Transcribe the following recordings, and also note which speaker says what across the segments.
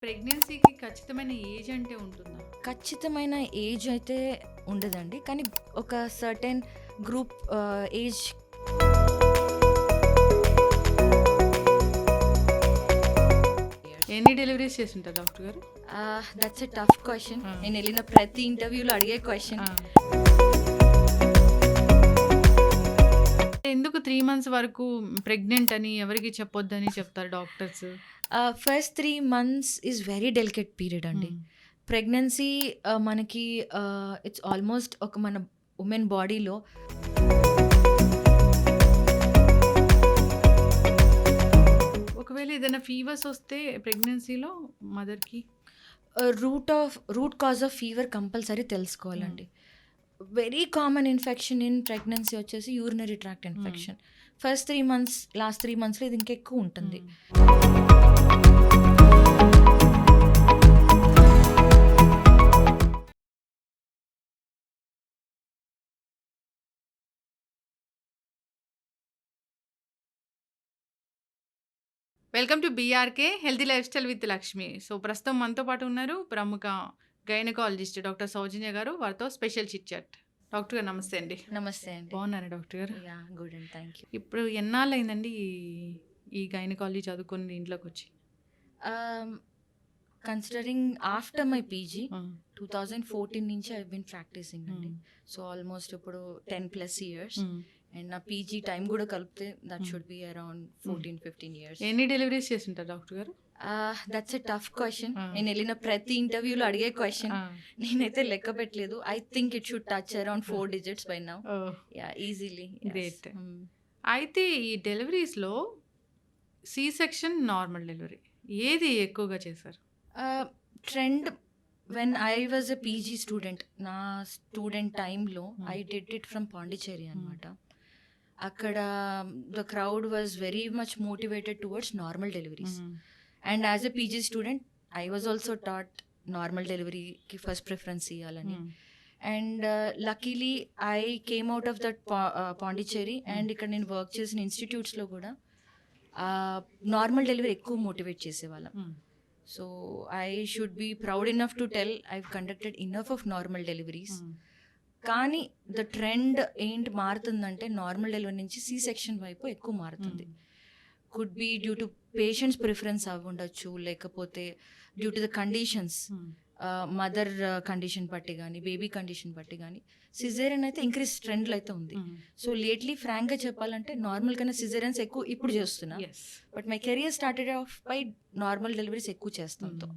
Speaker 1: ప్రెగ్నెన్సీకి ఖచ్చితమైన ఏజ్ అంటే ఉంటుందా?
Speaker 2: ఖచ్చితమైన ఏజ్ అయితే ఉండదండి. కానీ ఒక సర్టెన్ గ్రూప్ ఏజ్
Speaker 1: ఎన్ని డెలివరీస్ చేసుంటారు డాక్టర్ గారు?
Speaker 2: That's a tough question. నేను వెళ్ళిన ప్రతి ఇంటర్వ్యూలో అడిగే క్వశ్చన్.
Speaker 1: ఎందుకు 3 months వరకు ప్రెగ్నెంట్ అని ఎవరికి చెప్పొద్దని చెప్తారు doctors?
Speaker 2: First 3 months is very delicate period అండి. ప్రెగ్నెన్సీ మనకి ఇట్స్ ఆల్మోస్ట్ ఒక మన ఉమెన్ బాడీలో
Speaker 1: ఒకవేళ ఏదైనా ఫీవర్స్ వస్తే ప్రెగ్నెన్సీలో మదర్కి
Speaker 2: root cause of fever compulsory తెలుసుకోవాలండి. Very common infection in pregnancy వచ్చేసి urinary tract infection. First 3 months, last 3 monthsలో ఇది ఇంకెక్కువ ఉంటుంది.
Speaker 1: Welcome to BRK healthy life style with Lakshmi. So ప్రస్తుతం మనతో పాటు ఉన్నారు ప్రముఖ గైనకాలజిస్ట్ డాక్టర్ సౌజన్య గారు. వారితో స్పెషల్ చిట్ చాట్. డాక్టర్ గారు నమస్తే అండి.
Speaker 2: నమస్తే అండి.
Speaker 1: బాగున్నారా డాక్టర్ గారు?
Speaker 2: Yeah good and thank you.
Speaker 1: ఇప్పుడు ఎన్నాళ్ళు అయిందండి ఈ గైనకాలజీ చదువుకొని ఇంట్లోకి వచ్చి?
Speaker 2: కన్సిడరింగ్ ఆఫ్టర్ మై పీజీ 2014 నుంచి ఐ బిన్ ప్రాక్టీసింగ్ అండి. సో ఆల్మోస్ట్ ఇప్పుడు 10+ years. అండ్ నా పీజీ టైం కూడా కలిపితే that should be around 14-15 years.
Speaker 1: ఎన్ని డెలివరీస్ చేస్తుంటారు డాక్టర్ గారు?
Speaker 2: That's a tough question. నేను వెళ్ళిన ప్రతి ఇంటర్వ్యూలో అడిగే క్వశ్చన్. నేనైతే లెక్క పెట్టలేదు. I think it should touch around 4 digits by now. Yeah easily.
Speaker 1: Great. అయితే ఈ డెలివరీస్లో సి సెక్షన్, నార్మల్ డెలివరీ ఏది ఎక్కువగా చేశారు?
Speaker 2: Trend when I was a PG student, నా స్టూడెంట్ టైంలో I did it from Pondicherry అనమాట. అక్కడ the crowd was very much motivated towards normal deliveries. And as a PG student I was also taught normal డెలివరీకి first preference ఇవ్వాలని. And luckily I came out of that Pondicherry. అండ్ ఇక్కడ నేను work చేసిన ఇన్స్టిట్యూట్స్లో కూడా నార్మల్ డెలివరీ ఎక్కువ motivate చేసేవాళ్ళం. So I should be proud enough to tell I've conducted enough of normal deliveries. కానీ ద ట్రెండ్ ఏంటి మారుతుందంటే నార్మల్ డెలివరీ నుంచి సి సెక్షన్ వైపు ఎక్కువ మారుతుంది. Could be due to patients preference అవి ఉండొచ్చు, లేకపోతే due to the conditions, mother condition బట్టి కానీ బేబీ కండిషన్ బట్టి కానీ సిజేరియన్ అయితే ఇంక్రీజ్ ట్రెండ్లో అయితే ఉంది. సో లేట్లీ ఫ్రాంక్గా చెప్పాలంటే నార్మల్ కన్నా సిజేరియన్స్ ఎక్కువ ఇప్పుడు చేస్తున్నా. But my career started off by normal deliveries ఎక్కువ చేస్తాంతో.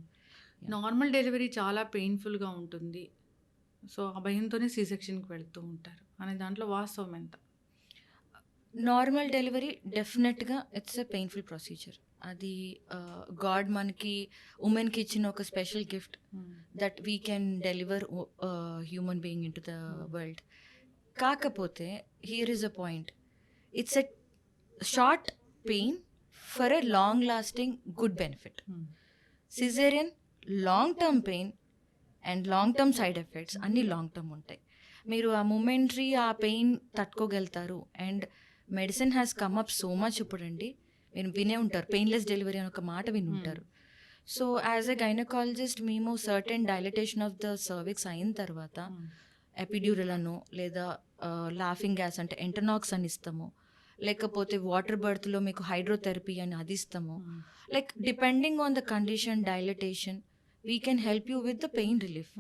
Speaker 1: నార్మల్ డెలివరీ చాలా పెయిన్ఫుల్గా ఉంటుంది, సో ఆ భయంతోనే సి సెక్షన్కి వెళ్తూ ఉంటారు అనే దాంట్లో వాస్తవం ఎంత?
Speaker 2: నార్మల్ డెలివరీ డెఫినెట్గా ఇట్స్ ఎ పెయిన్ఫుల్ ప్రొసీజర్. అది గాడ్ మనకి ఉమెన్కి ఇచ్చిన ఒక special gift that we can deliver human being in to the world. కాకపోతే here is a point, it's a short pain for a long lasting good benefit. Caesarean long term pain and long term side effects అన్నీ long term ఉంటాయి. మీరు ఆ momentary ఆ pain తట్టుకోగలుగుతారు. And medicine has come up so much. ఇప్పుడండి మీరు వినే ఉంటారు painless delivery అని ఒక మాట విని ఉంటారు. సో యాజ్ ఎ గైనకాలజిస్ట్ మేము certain dilatation of the cervix అయిన తర్వాత ఎపిడ్యూరల్ అనో లేదా లాఫింగ్ గ్యాస్ అంటే ఎంటనాక్స్ అని ఇస్తాము, లేకపోతే వాటర్ బర్త్లో మీకు హైడ్రోథెరపీ అని అది ఇస్తాము. Like depending on the condition dilatation we can help you with the pain relief.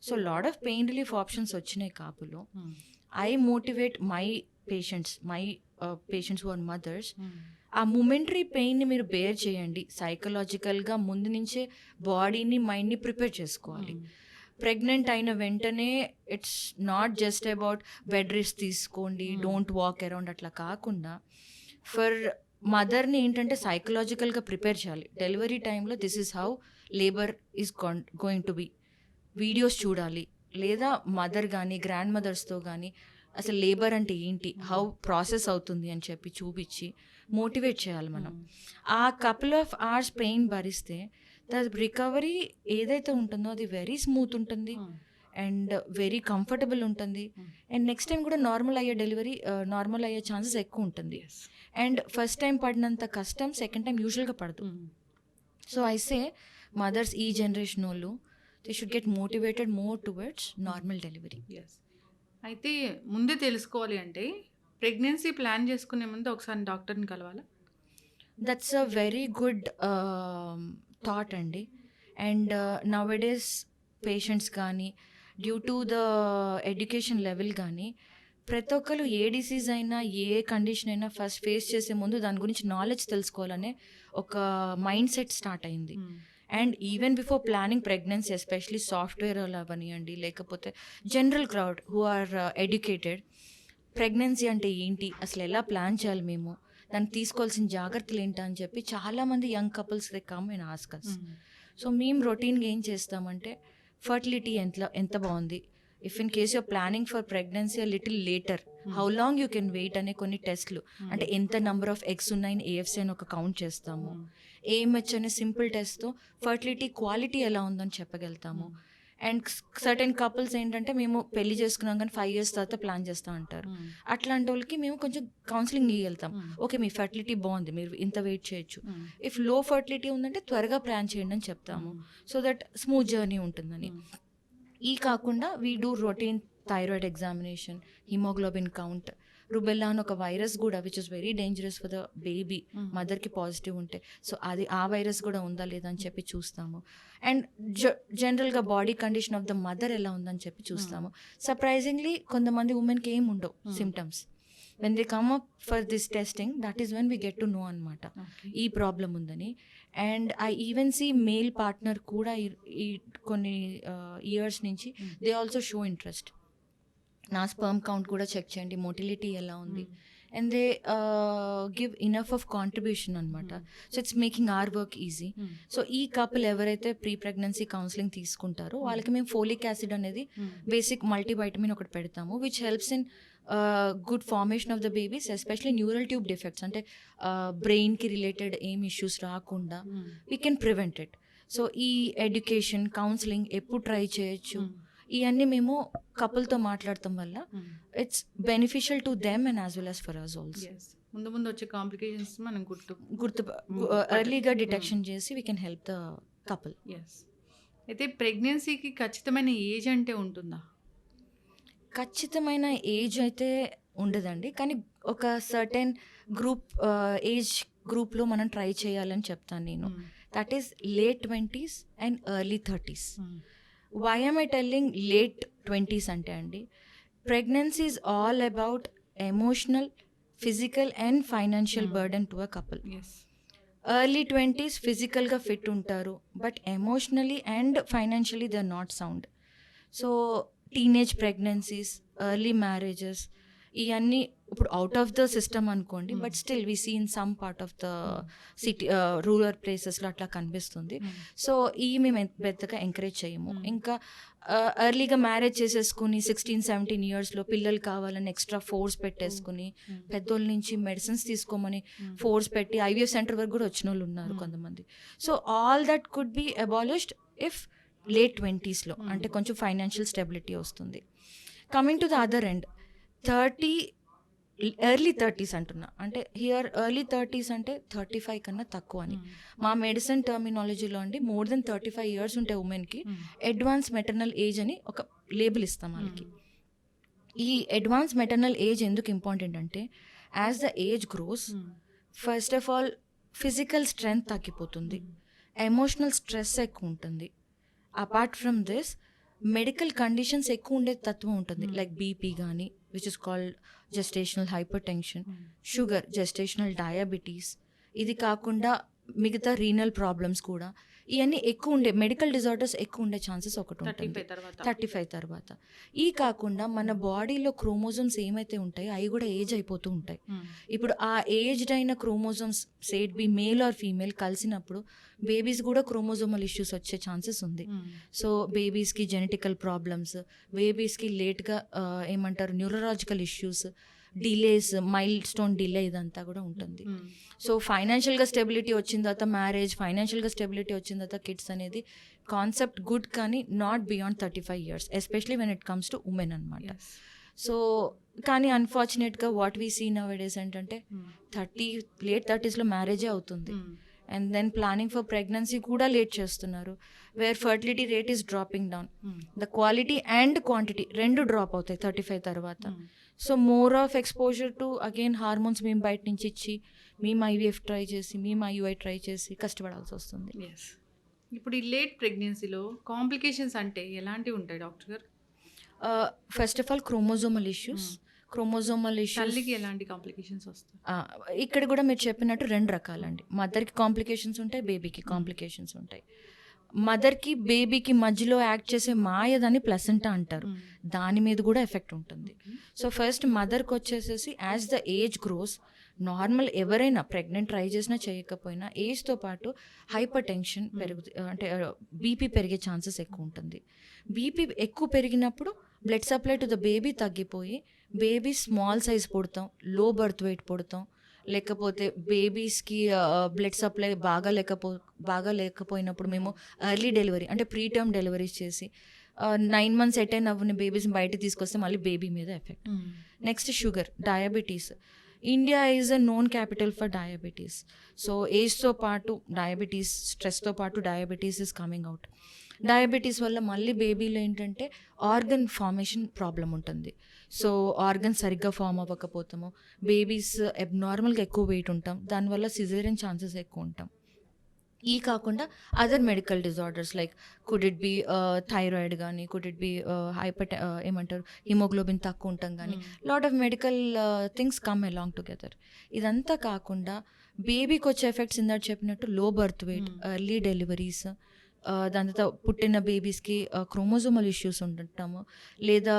Speaker 2: So lot of pain relief options వచ్చినాయి కాపులో. I motivate my patients who are mothers, ఆ మూమెంటరీ పెయిన్ని మీరు బేర్ చేయండి. సైకలాజికల్గా ముందు నుంచే బాడీని మైండ్ని ప్రిపేర్ చేసుకోవాలి. ప్రెగ్నెంట్ అయిన వెంటనే it's not just about bed rest తీసుకోండి, డోంట్ వాక్ అరౌండ్ అట్లా కాకుండా ఫర్ మదర్ని ఏంటంటే సైకలాజికల్గా ప్రిపేర్ చేయాలి. డెలివరీ టైంలో this is how labour is going to be. Videos చూడాలి, లేదా మదర్ కానీ గ్రాండ్ మదర్స్తో కానీ అసలు లేబర్ అంటే ఏంటి, హౌ ప్రాసెస్ అవుతుంది అని చెప్పి చూపించి మోటివేట్ చేయాలి మనం. ఆ కపుల్ ఆఫ్ అవర్స్ పెయిన్ భరిస్తే ద రికవరీ ఏదైతే ఉంటుందో అది వెరీ స్మూత్ ఉంటుంది అండ్ వెరీ కంఫర్టబుల్ ఉంటుంది. అండ్ నెక్స్ట్ టైం కూడా నార్మల్ అయ్యే ఛాన్సెస్ ఎక్కువ ఉంటుంది. అండ్ ఫస్ట్ టైం పడినంత కష్టం సెకండ్ టైం యూజువల్గా పడదు. సో ఐ సే మదర్స్ ఈ జనరేషన్ వాళ్ళు they should get motivated more towards normal delivery.
Speaker 1: Yes. అయితే ముందే తెలుసుకోవాలి అంటే ప్రెగ్నెన్సీ ప్లాన్ చేసుకునే ముందు ఒకసారి డాక్టర్ని కలవాలా?
Speaker 2: That's a very good thought అండి. అండ్ నౌఎడేస్ పేషెంట్స్ కానీ due to the education level కానీ ప్రతి ఒక్కరు ఏ డిసీజ్ అయినా ఏ కండిషన్ అయినా ఫస్ట్ ఫేస్ చేసే ముందు దాని గురించి నాలెడ్జ్ తెలుసుకోవాలనే ఒక మైండ్ సెట్ స్టార్ట్ అయింది. And even before planning pregnancy especially software అవనివ్వండి లేకపోతే general crowd who are educated, pregnancy అంటే ఏంటి, అసలు ఎలా ప్లాన్ చేయాలి, మేము దానికి తీసుకోవాల్సిన జాగ్రత్తలు ఏంటా అని చెప్పి చాలామంది young couples come and ask us. So మేము రొటీన్గా ఏం చేస్తామంటే ఫర్టిలిటీ ఎంత బాగుంది, if in case your planning for pregnancy little later how long you can wait అనే కొన్ని టెస్ట్లు, అంటే ఎంత నెంబర్ ఆఫ్ ఎగ్స్ ఉన్నాయని AFC అని ఒక కౌంట్ చేస్తాము. AMH అనే సింపుల్ టెస్ట్తో ఫర్టిలిటీ క్వాలిటీ ఎలా ఉందని చెప్పగలుగుతాము. అండ్ సర్టెన్ కపుల్స్ ఏంటంటే మేము పెళ్లి చేసుకున్నాం కానీ 5 years తర్వాత ప్లాన్ చేస్తూ ఉంటారు. అట్లాంటి వాళ్ళకి మేము కొంచెం కౌన్సిలింగ్ ఇవ్వగలుగుతాం. ఓకే, మీ ఫర్టిలిటీ బాగుంది, మీరు ఇంత వెయిట్ చేయొచ్చు. ఇఫ్ లో ఫర్టిలిటీ ఉందంటే త్వరగా ప్లాన్ చేయండి అని చెప్తాము, సో దట్ స్మూత్ జర్నీ ఉంటుందని. ఈ కాకుండా we do routine thyroid examination, haemoglobin count, rubella అని ఒక వైరస్ కూడా which is very dangerous for the baby, మదర్కి పాజిటివ్ ఉంటే సో అది ఆ వైరస్ కూడా ఉందా లేదా అని చెప్పి చూస్తాము. అండ్ జనరల్గా body condition of the mother ఎలా ఉందని చెప్పి చూస్తాము. సర్ప్రైజింగ్లీ కొంతమంది ఉమెన్కి ఏం ఉండవు symptoms. When they come up for this testing, that is when we get to know అనమాట ఈ ప్రాబ్లం ఉందని. And I even see male partner కూడా ఈ కొన్ని ఇయర్స్ నుంచి దే ఆల్సో షో ఇంట్రెస్ట్, నా స్పర్మ్ కౌంట్ కూడా చెక్ చేయండి, మోటిలిటీ ఎలా ఉంది, and they give enough of contribution అనమాట. So it's making or work easy. So ఈ కపుల్ ఎవరైతే ప్రీ ప్రెగ్నెన్సీ కౌన్సిలింగ్ తీసుకుంటారో వాళ్ళకి మేము ఫోలిక్ యాసిడ్ అనేది బేసిక్ మల్టీవైటమిన్ ఒకటి పెడతాము, which helps in good formation of the babies, especially neural tube defects, అంటే బ్రెయిన్కి రిలేటెడ్ ఏం ఇష్యూస్ రాకుండా we can prevent it. So ఈ ఎడ్యుకేషన్ కౌన్సిలింగ్ ఎప్పుడు ట్రై చేయొచ్చు, ఇవన్నీ మేము కపుల్తో మాట్లాడటం వల్ల it's beneficial to them and as well as for us also.
Speaker 1: ముందు ముందు వచ్చే కాంప్లికేషన్స్ మనం
Speaker 2: గుర్తు ఎర్లీగా డిటెక్షన్ చేసి we can help the couple.
Speaker 1: అయితే ప్రెగ్నెన్సీకి ఖచ్చితమైన ఏజ్ అంటే ఉంటుందా?
Speaker 2: ఖచ్చితమైన ఏజ్ అయితే ఉండదండి, కానీ ఒక సర్టెన్ గ్రూప్ ఏజ్ గ్రూప్లో మనం ట్రై చేయాలని చెప్తాను నేను. That is late 20s and early 30s. Why am I telling late 20s అంటే అండి, pregnancy is all about emotional, physical and financial burden to a couple. Early 20s ఫిజికల్గా fit ఉంటారు, but emotionally and financially they are not sound. So teenage pregnancies, early marriages, ఇవన్నీ ఇప్పుడు out of the system అనుకోండి, but still we see in some part of the city rural ప్లేసెస్లో అట్లా కనిపిస్తుంది. So ఇవి మేము పెద్దగా ఎంకరేజ్ చేయము. ఇంకా ఎర్లీగా మ్యారేజ్ చేసేసుకుని 16-17 yearsలో పిల్లలు కావాలని ఎక్స్ట్రా ఫోర్స్ పెట్టేసుకుని పెద్దోళ్ళ నుంచి మెడిసిన్స్ తీసుకోమని ఫోర్స్ పెట్టి IVF సెంటర్ వరకు కూడా వచ్చిన వాళ్ళు ఉన్నారు కొంతమంది. So all that could be abolished if late 20sలో, అంటే కొంచెం ఫైనాన్షియల్ స్టెబిలిటీ వస్తుంది. Coming to the other end, early 30s అంటున్నా, అంటే హియర్ ఎర్లీ 30s అంటే 35 కన్నా తక్కువ అని. మా మెడిసిన్ టర్మినాలజీలో అండి మోర్ దెన్ 35 years ఉంటే ఉమెన్కి అడ్వాన్స్ మెటర్నల్ ఏజ్ అని ఒక లేబుల్ ఇస్తాం వాళ్ళకి. ఈ అడ్వాన్స్ మెటర్నల్ ఏజ్ ఎందుకు ఇంపార్టెంట్ అంటే, as the age gross first of all physical strength తగ్గిపోతుంది, ఎమోషనల్ స్ట్రెస్ ఎక్కువ ఉంటుంది. Apart from this medical conditions ఎక్కువ ఉండే తత్వం ఉంటుంది, లైక్ బీపీ కానీ which is called gestational hyper tension, sugar, gestational diabetes, ఇది కాకుండా మిగతా రీనల్ ప్రాబ్లమ్స్ కూడా, ఇవన్నీ ఎక్కువ ఉండే మెడికల్ డిజార్డర్స్ ఎక్కువ ఉండే ఛాన్సెస్ ఒకటి ఉంటుంది 35 తర్వాత. ఈ కాకుండా మన బాడీలో క్రోమోజోమ్స్ ఏమైతే ఉంటాయో అవి కూడా ఏజ్ అయిపోతూ ఉంటాయి. ఇప్పుడు ఆ ఏజ్డ్ అయిన chromosomes set by male or female కలిసినప్పుడు బేబీస్ కూడా క్రోమోజోమల్ ఇష్యూస్ వచ్చే ఛాన్సెస్ ఉంది. సో బేబీస్కి జెనెటికల్ ప్రాబ్లమ్స్, బేబీస్కి లేట్గా ఏమంటారు neurological issues, delays, milestone delay, ఇదంతా కూడా ఉంటుంది. సో ఫైనాన్షియల్గా స్టెబిలిటీ వచ్చిన తర్వాత మ్యారేజ్, ఫైనాన్షియల్గా స్టెబిలిటీ వచ్చిన తర్వాత కిడ్స్ అనేది కాన్సెప్ట్ గుడ్, కానీ not beyond 35 years, especially when it comes to women అనమాట. సో కానీ అన్ఫార్చునేట్గా what we see nowadays ఏంటంటే late 30sలో మ్యారేజే అవుతుంది. And then planning for pregnancy కూడా లేట్ చేస్తున్నారు, where fertility rate is dropping down. The quality and quantity రెండు డ్రాప్ అవుతాయి 35 తర్వాత. So more of exposure to again hormones మేము బయట నుంచి ఇచ్చి మేము ఐవీఎఫ్ ట్రై చేసి మేము ఐయుఐ ట్రై చేసి కష్టపడాల్సి వస్తుంది.
Speaker 1: ఇప్పుడు ఈ లేట్ ప్రెగ్నెన్సీలో కాంప్లికేషన్స్ అంటే ఎలాంటివి ఉంటాయి డాక్టర్ గారు?
Speaker 2: First of all chromosomal issues.
Speaker 1: తల్లికి ఎలాంటి కాంప్లికేషన్స్ వస్తాయి?
Speaker 2: ఇక్కడ కూడా మీరు చెప్పినట్టు 2 రకాలండి. మదర్కి కాంప్లికేషన్స్ ఉంటాయి, బేబీకి కాంప్లికేషన్స్ ఉంటాయి. మదర్కి బేబీకి మధ్యలో యాక్ట్ చేసే మాయ దాన్ని ప్లసెంటా అంటారు, దాని మీద కూడా ఎఫెక్ట్ ఉంటుంది. సో ఫస్ట్ మదర్కి వచ్చేసేసి as the age grows, normal ఎవరైనా ప్రెగ్నెంట్ ట్రై చేసినా చేయకపోయినా ఏజ్తో పాటు హైపర్ టెన్షన్ అంటే బీపీ పెరిగే ఛాన్సెస్ ఎక్కువ ఉంటుంది. బీపీ ఎక్కువ పెరిగినప్పుడు blood supply to the baby తగ్గిపోయి బేబీ స్మాల్ సైజ్ పుడతాం, లో బర్త్ వెయిట్ పుడతాం, లేకపోతే బేబీస్కి బ్లడ్ సప్లై బాగా లేకపోయినప్పుడు మేము ఎర్లీ డెలివరీ అంటే ప్రీ టర్మ్ డెలివరీస్ చేసి 9 months అటెండ్ అవ్వని బేబీస్ని బయట తీసుకొస్తే మళ్ళీ బేబీ మీద effect. Next sugar, diabetes. India is a known capital for diabetes. So ఏజ్తో పాటు డయాబెటీస్, స్ట్రెస్తో పాటు diabetes is coming out. Diabetes వల్ల మళ్ళీ బేబీలో ఏంటంటే ఆర్గన్ ఫార్మేషన్ ప్రాబ్లం ఉంటుంది. సో ఆర్గన్ సరిగ్గా ఫామ్ అవ్వకపోతాము, బేబీస్ అబ్నార్మల్గా ఎక్కువ వెయిట్ ఉంటాం, దానివల్ల సిజేరియన్ ఛాన్సెస్ ఎక్కువ ఉంటాం. ఈ కాకుండా other medical disorders like could it be thyroid కానీ, కుడ్ ఇట్ బి ఏమంటారు హిమోగ్లోబిన్ తక్కువ ఉంటాం కానీ, lot of medical things come along together. ఇదంతా కాకుండా బేబీకి వచ్చే ఎఫెక్ట్స్ ఇందాక చెప్పినట్టు లో బర్త్ వెయిట్, ఎర్లీ డెలివరీస్, దాని తర్వాత పుట్టిన బేబీస్కి క్రోమోజోమల్ ఇష్యూస్ ఉంటాము, లేదా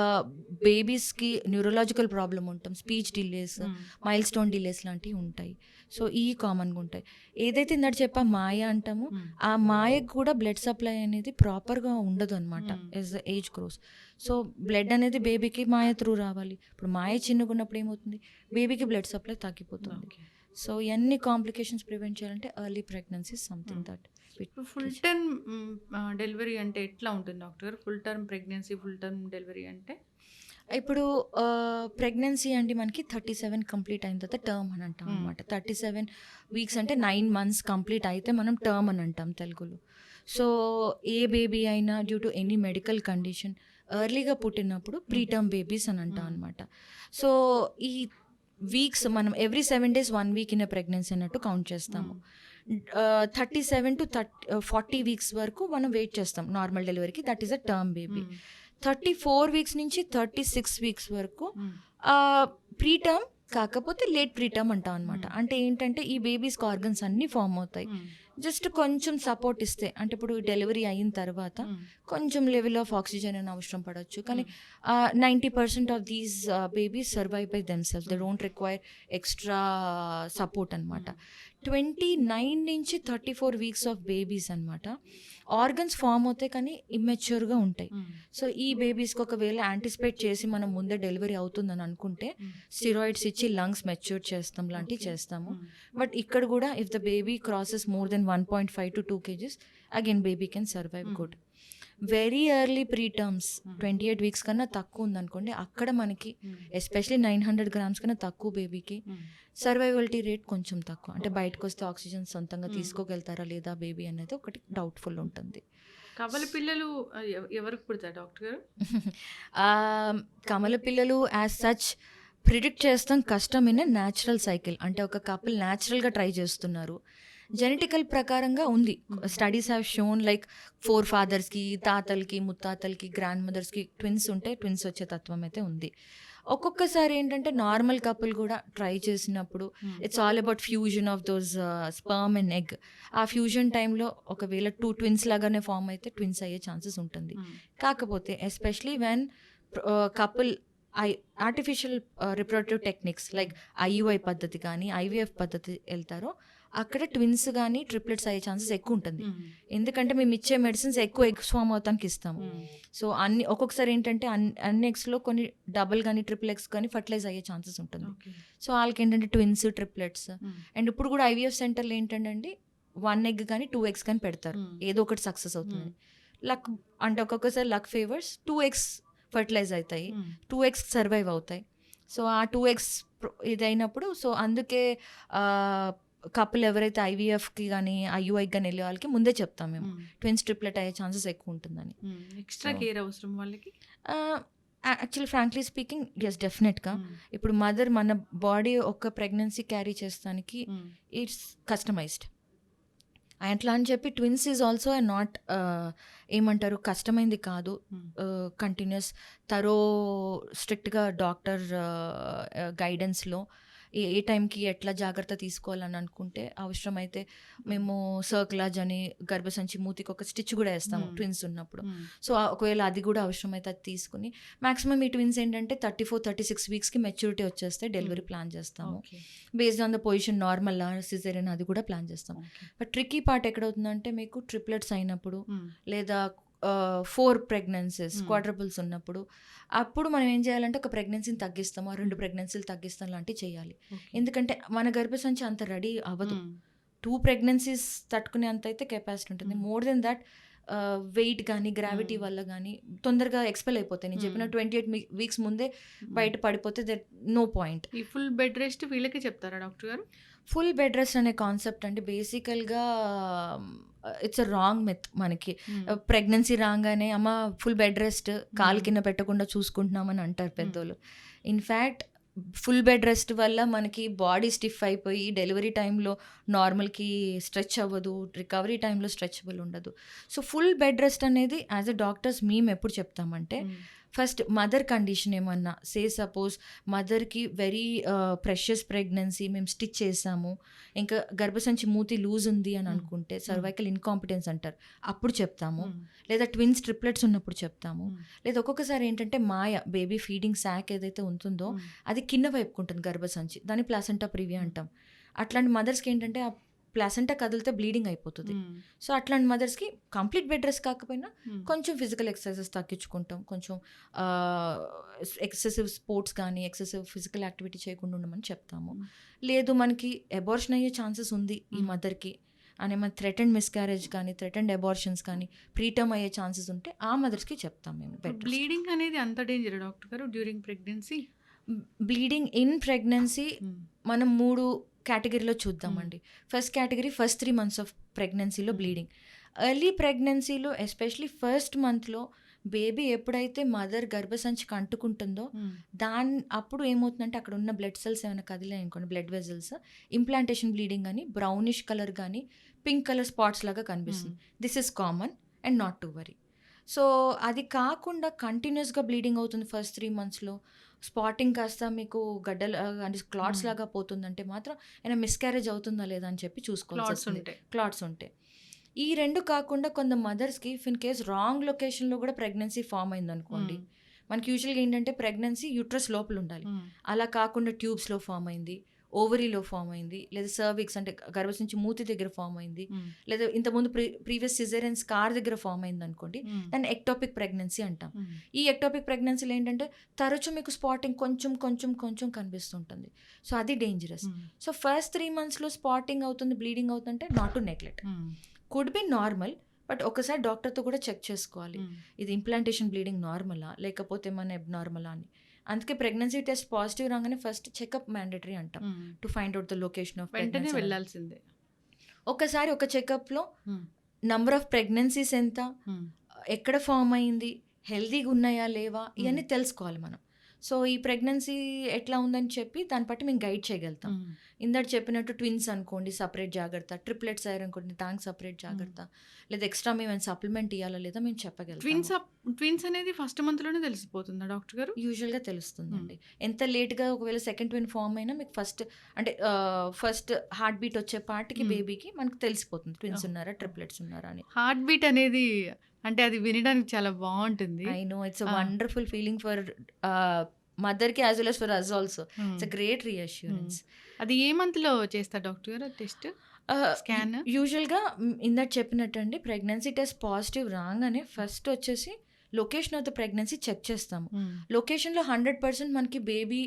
Speaker 2: బేబీస్కి న్యూరలాజికల్ ప్రాబ్లం ఉంటాం, speech delays, mile stone delays లాంటివి ఉంటాయి. సో ఈ కామన్గా ఉంటాయి. ఏదైతే ఇందాక చెప్పా మాయ అంటామో ఆ మాయకు కూడా బ్లడ్ సప్లై అనేది ప్రాపర్గా ఉండదు అనమాట as the age gross. So blood అనేది బేబీకి మాయ త్రూ రావాలి. ఇప్పుడు మాయ చిన్నగా ఉన్నప్పుడు ఏమవుతుంది, బేబీకి బ్లడ్ సప్లై తగ్గిపోతుంది. సో ఇవన్నీ కాంప్లికేషన్స్ ప్రివెంట్ చేయాలంటే early pregnancy something that.
Speaker 1: Full term delivery అంటే ఎట్లా ఉంటుంది doctor? Full term pregnancy, full term delivery అంటే
Speaker 2: ఇప్పుడు ప్రెగ్నెన్సీ అంటే మనకి 37 కంప్లీట్ అయిన తర్వాత టర్మ్ అని అంటాం అనమాట. 37 weeks అంటే 9 months కంప్లీట్ అయితే మనం టర్మ్ అని అంటాం తెలుగులో. సో ఏ బేబీ అయినా due to any medical condition ఎర్లీగా పుట్టినప్పుడు ప్రీ టర్మ్ బేబీస్ అని అంటాం అనమాట. సో ఈ వీక్స్ మనం every 7 days 1 week in pregnancy అన్నట్టు కౌంట్ చేస్తాము. 37 to 40 weeks వరకు మనం వెయిట్ చేస్తాం నార్మల్ డెలివరీకి, that is a term baby. 34 weeks నుంచి 36 weeks వరకు ప్రీ టర్మ్ కాకపోతే లేట్ ప్రీ టర్మ్ అంటాం అనమాట. అంటే ఏంటంటే ఈ బేబీస్కి ఆర్గన్స్ అన్నీ ఫామ్ అవుతాయి, జస్ట్ కొంచెం సపోర్ట్ ఇస్తే, అంటే ఇప్పుడు డెలివరీ అయిన తర్వాత కొంచెం లెవెల్ ఆఫ్ ఆక్సిజన్ అని అవసరం పడవచ్చు, కానీ 90% of these babies survive by themselves, they don't require extra support అనమాట. 29 నుంచి 34 weeks ఆఫ్ బేబీస్ అనమాట ఆర్గన్స్ ఫామ్ అవుతాయి కానీ ఇమ్మెచ్యూర్గా ఉంటాయి. సో ఈ బేబీస్కి ఒకవేళ యాంటిసిపేట్ చేసి మనం ముందే డెలివరీ అవుతుందని అనుకుంటే స్టిరాయిడ్స్ ఇచ్చి లంగ్స్ మెచ్యూర్ చేస్తాం లాంటివి చేస్తాము. బట్ ఇక్కడ కూడా if the baby crosses more than 1.5 to 2 kgs again baby can survive good. Very early pre terms 28 weeks కన్నా తక్కువ ఉందనుకోండి, అక్కడ మనకి ఎస్పెషలీ 900 grams కన్నా తక్కువ బేబీకి సర్వైవలిటీ రేట్ కొంచెం తక్కువ. అంటే బయటకు వస్తే ఆక్సిజన్ సొంతంగా తీసుకోగలుగుతారా లేదా బేబీ అనేది ఒకటి డౌట్ఫుల్ ఉంటుంది.
Speaker 1: కమల పిల్లలు ఎవరికి పుడతారు డాక్టర్ గారు?
Speaker 2: కమల పిల్లలు యాజ్ సచ్ ప్రిడిక్ట్ చేస్తాం కష్టం ఇన్ న్యాచురల్ సైకిల్. అంటే ఒక కపుల్ న్యాచురల్గా ట్రై చేస్తున్నారు, జెనెటికల్ ప్రకారంగా ఉంది. స్టడీస్ హ్యావ్ షోన్ లైక్ 4 fathers-కి, తాతలకి, ముత్తాతలకి, గ్రాండ్ మదర్స్కి ట్విన్స్ ఉంటే ట్విన్స్ వచ్చే తత్వం అయితే ఉంది. ఒక్కొక్కసారి ఏంటంటే నార్మల్ కపుల్ కూడా ట్రై చేసినప్పుడు it's all about fusion of those sperm and egg. ఆ ఫ్యూజన్ టైంలో ఒకవేళ 2 twins లాగానే ఫామ్ అయితే ట్విన్స్ అయ్యే ఛాన్సెస్ ఉంటుంది. కాకపోతే especially when couple artificial reproductive techniques like IUI పద్ధతి కానీ ఐవీఎఫ్ పద్ధతి వెళ్తారో అక్కడ ట్విన్స్ కానీ ట్రిప్లెట్స్ అయ్యే ఛాన్సెస్ ఎక్కువ ఉంటుంది. ఎందుకంటే మేము ఇచ్చే మెడిసిన్స్ ఎక్కువ ఎగ్స్ ఫామ్ అవుతానికి ఇస్తాము. సో ఒక్కొక్కసారి ఏంటంటే అన్ని ఎగ్స్లో కొన్ని డబుల్ కానీ ట్రిపుల్ ఎగ్స్ కానీ ఫర్టిలైజ్ అయ్యే ఛాన్సెస్ ఉంటుంది. సో వాళ్ళకి ఏంటంటే ట్విన్స్, ట్రిప్లెట్స్. అండ్ ఇప్పుడు కూడా ఐవీఎఫ్ సెంటర్లో ఏంటంటే 1 egg కానీ 2 eggs కానీ పెడతారు, ఏదో ఒకటి సక్సెస్ అవుతుంది. లక్ అంటే ఒక్కొక్కసారి లక్ ఫేవర్స్ 2 eggs ఫర్టిలైజ్ అవుతాయి, 2 eggs సర్వైవ్ అవుతాయి. సో ఆ 2 eggs ఇదైనప్పుడు సో అందుకే కపుల్ ఎవరైతే ఐవీఎఫ్కి కానీ ఐయుఐకి కానీ వెళ్ళే వాళ్ళకి ముందే చెప్తాం మేము ట్విన్స్ ట్రిప్లెట్ అయ్యే ఛాన్సెస్ ఎక్కువ ఉంటుందని.
Speaker 1: ఎక్స్ట్రా కేర్ అవసరం వాళ్ళకి.
Speaker 2: యాక్చువల్లీ ఫ్రాంక్లీ స్పీకింగ్ ఎస్ డెఫినెట్గా. ఇప్పుడు మదర్ మన బాడీ ఒక ప్రెగ్నెన్సీ క్యారీ చేస్తానికి ఇట్స్ కస్టమైజ్డ్. అట్లా అని చెప్పి ట్విన్స్ ఈజ్ ఆల్సో నాట్ ఏమంటారు కష్టమైంది కాదు. కంటిన్యూస్ స్ట్రిక్ట్గా డాక్టర్ గైడెన్స్లో ఏ టైంకి ఎట్లా జాగ్రత్త తీసుకోవాలని అనుకుంటే అవసరమైతే మేము సర్క్లాజ్ అని గర్భసంచి మూతికి ఒక స్టిచ్ కూడా వేస్తాము ట్విన్స్ ఉన్నప్పుడు. సో ఒకవేళ అది కూడా అవసరమైతే అది తీసుకుని మ్యాక్సిమం ఈ ట్విన్స్ ఏంటంటే 34-36 వీక్స్కి మెచ్యూరిటీ వచ్చేస్తే డెలివరీ ప్లాన్ చేస్తాము. Based on the position normal caesarean అది కూడా ప్లాన్ చేస్తాము. బట్ ట్రిక్కీ పార్ట్ ఎక్కడవుతుందంటే మీకు ట్రిప్లెట్స్ అయినప్పుడు లేదా 4 ప్రెగ్నెన్సీస్ క్వాడ్రపుల్స్ ఉన్నప్పుడు అప్పుడు మనం ఏం చేయాలంటే ఒక ప్రెగ్నెన్సీని తగ్గిస్తాము, 2 ప్రెగ్నెన్సీలు తగ్గిస్తాం లాంటివి చేయాలి. ఎందుకంటే మన గర్భసంచి అంత రెడీ అవ్వదు. 2 ప్రెగ్నెన్సీస్ తట్టుకునే అంత అయితే కెపాసిటీ ఉంటుంది. మోర్ దెన్ దాట్ వెయిట్ కానీ గ్రావిటీ వల్ల కానీ తొందరగా ఎక్స్పెల్ అయిపోతాయి. నేను చెప్పిన 28 వీక్స్ ముందే బయట పడిపోతే దట్ నో పాయింట్.
Speaker 1: ఈ ఫుల్ బెడ్ రెస్ట్ వీళ్ళకి చెప్తారా డాక్టర్ గారు?
Speaker 2: ఫుల్ బెడ్ రెస్ట్ అనే కాన్సెప్ట్ అంటే బేసికల్గా ఇట్స్ అ రాంగ్ మిత్. మనకి ప్రెగ్నెన్సీ రాగానే అమ్మ ఫుల్ బెడ్ రెస్ట్ కాలు కింద పెట్టకుండా చూసుకుంటున్నామని అంటారు పెద్దోళ్ళు. ఇన్ఫ్యాక్ట్ ఫుల్ బెడ్ రెస్ట్ వల్ల మనకి బాడీ స్టిఫ్ అయిపోయి డెలివరీ టైంలో నార్మల్కి స్ట్రెచ్ అవ్వదు, రికవరీ టైంలో స్ట్రెచబుల్ ఉండదు. సో ఫుల్ బెడ్ రెస్ట్ అనేది యాజ్ అ డాక్టర్స్ మేము ఎప్పుడు చెప్తామంటే ఫస్ట్ మదర్ కండిషన్ ఏమన్నా సపోజ్ మదర్కి వెరీ ప్రెషియస్ ప్రెగ్నెన్సీ మేము స్టిచ్ చేసాము, ఇంకా గర్భసంచి మూతి లూజ్ ఉంది అని అనుకుంటే సర్వైకల్ ఇన్కాంపిటెన్స్ అంటారు, అప్పుడు చెప్తాము. లేదా ట్విన్స్ ట్రిప్లెట్స్ ఉన్నప్పుడు చెప్తాము. లేదా ఒక్కొక్కసారి ఏంటంటే బేబీ ఫీడింగ్ శాక్ ఏదైతే ఉంటుందో అది కింద వైపుకుంటుంది గర్భసంచి, దాన్ని ప్లాసెంటా ప్రివియా అంటాం. అట్లాంటి మదర్స్కి ఏంటంటే ఆ ప్లాసెంటా కదిలితే బ్లీడింగ్ అయిపోతుంది. సో అట్లాంటి మదర్స్కి కంప్లీట్ బెడ్ రెస్ట్ కాకపోయినా కొంచెం ఫిజికల్ ఎక్సర్సైజెస్ తగ్గించుకుంటాం, కొంచెం ఎక్సెసివ్ స్పోర్ట్స్ కానీ ఎక్సెసివ్ ఫిజికల్ యాక్టివిటీ చేయకుండా ఉండమని చెప్తాము. లేదు మనకి అబార్షన్ అయ్యే ఛాన్సెస్ ఉంది ఈ మదర్కి అని మన థ్రెటెండ్ మిస్క్యారేజ్ కానీ థ్రెటెండ్ అబార్షన్స్ కానీ ప్రీటర్మ్ అయ్యే ఛాన్సెస్ ఉంటే ఆ మదర్స్కి చెప్తాం మేము.
Speaker 1: బ్లీడింగ్ అనేది అంత డేంజర్ డాక్టర్ గారు during pregnancy?
Speaker 2: Bleeding in pregnancy మనం 3 కేటగిరీలో చూద్దామండి. First category first 3 months of ప్రెగ్నెన్సీలో బ్లీడింగ్. ఎర్లీ ప్రెగ్నెన్సీలో ఎస్పెషలీ ఫస్ట్ మంత్లో బేబీ ఎప్పుడైతే మదర్ గర్భసంచికి అంటుకుంటుందో అప్పుడు ఏమవుతుందంటే అక్కడ ఉన్న బ్లడ్ సెల్స్ ఏమైనా కదిలాయి అనుకోండి, బ్లడ్ వెజల్స్, ఇంప్లాంటేషన్ బ్లీడింగ్ అని బ్రౌనిష్ కలర్ కానీ పింక్ కలర్ స్పాట్స్ లాగా కనిపిస్తుంది. This is common and not to worry. So అది కాకుండా కంటిన్యూస్గా బ్లీడింగ్ అవుతుంది ఫస్ట్ 3 monthsలో, స్పాటింగ్ కాస్త మీకు గడ్డలు అంటే క్లాట్స్ లాగా పోతుందంటే మాత్రం ఏమైనా మిస్క్యారేజ్ అవుతుందా లేదా అని చెప్పి చూసుకోవాలి. క్లాట్స్ ఉంటే ఈ 2 కాకుండా కొంత మదర్స్కి ఇన్ కేస్ రాంగ్ లొకేషన్లో కూడా ప్రెగ్నెన్సీ ఫామ్ అయింది అనుకోండి. మనకి యూజువల్గా ఏంటంటే ప్రెగ్నెన్సీ యూట్రస్ లోపల ఉండాలి, అలా కాకుండా ట్యూబ్స్లో ఫామ్ అయింది, ఓవరీలో ఫామ్ అయింది, లేదా సర్విక్స్ అంటే గర్భసంచి మూతి దగ్గర ఫామ్ అయింది, లేదా ఇంతకుముందు ప్రీవియస్ సిజేరియన్ స్కార్ దగ్గర ఫామ్ అయింది అనుకోండి, దాన్ని ఎక్టోపిక్ ప్రెగ్నెన్సీ అంటాం. ఈ ఎక్టోపిక్ ప్రెగ్నెన్సీలో ఏంటంటే తరచు మీకు స్పాటింగ్ కొంచెం కనిపిస్తుంటుంది. సో అది డేంజరస్. సో ఫస్ట్ 3 monthsలో స్పాటింగ్ అవుతుంది, బ్లీడింగ్ అవుతుంటే not to neglect. Could be normal, but ఒకసారి డాక్టర్తో కూడా చెక్ చేసుకోవాలి ఇది ఇంప్లాంటేషన్ బ్లీడింగ్ నార్మలా లేకపోతే మన అబ్నార్మలా అని. అందుకే ప్రెగ్నెన్సీ టెస్ట్ పాజిటివ్ రాగానే ఫస్ట్ చెకప్ మ్యాండేటరీ అంటాం to find out the location of
Speaker 1: వెంటనే వెళ్ళాల్సిందే.
Speaker 2: ఒకసారి ఒక చెకప్లో నంబర్ ఆఫ్ ప్రెగ్నెన్సీస్ ఎంత, ఎక్కడ ఫామ్ అయింది, హెల్దీగా ఉన్నాయా లేవా ఇవన్నీ తెలుసుకోవాలి మనం. సో ఈ ప్రెగ్నెన్సీ ఎట్లా ఉందని చెప్పి దాన్ని బట్టి మేము గైడ్ చేయగలుగుతాం. ఇందాక చెప్పినట్టు ట్విన్స్ అనుకోండి సపరేట్ జాగ్రత్త, ట్రిప్లెట్స్ అయ్యారనుకోండి దానికి సపరేట్ జాగ్రత్త, లేదా ఎక్స్ట్రా మేము సప్లిమెంట్ ఇవ్వాలా లేదా మేము చెప్పగలుగుతాం.
Speaker 1: ట్విన్స్ అనేది ఫస్ట్ మంత్లోనే తెలిసిపోతుందా డాక్టర్ గారు?
Speaker 2: యూజువల్గా తెలుస్తుందండి. ఎంత లేట్గా ఒకవేళ సెకండ్ ట్విన్ ఫామ్ అయినా మీకు ఫస్ట్ హార్ట్ బీట్ వచ్చే పార్ట్కి బేబీకి మనకు తెలిసిపోతుంది ట్విన్స్ ఉన్నారా ట్రిప్లెట్స్ ఉన్నారా అని.
Speaker 1: హార్ట్ బీట్ అనేది అంటే అది వినడానికి చాలా బాగుంటుంది.
Speaker 2: I know it's a wonderful feeling for మదర్కి as well as for us also. It's a great reassurance.
Speaker 1: అది ఏ మంత్లో చేస్తారు డాక్టర్ గారు టెస్ట్ స్కాన్?
Speaker 2: యూజువల్గా ఇందాక చెప్పినట్టు అండి ప్రెగ్నెన్సీ టెస్ట్ పాజిటివ్ రాగానే ఫస్ట్ వచ్చేసి location of the pregnancy check చేస్తాము. లొకేషన్లో 100% మనకి బేబీ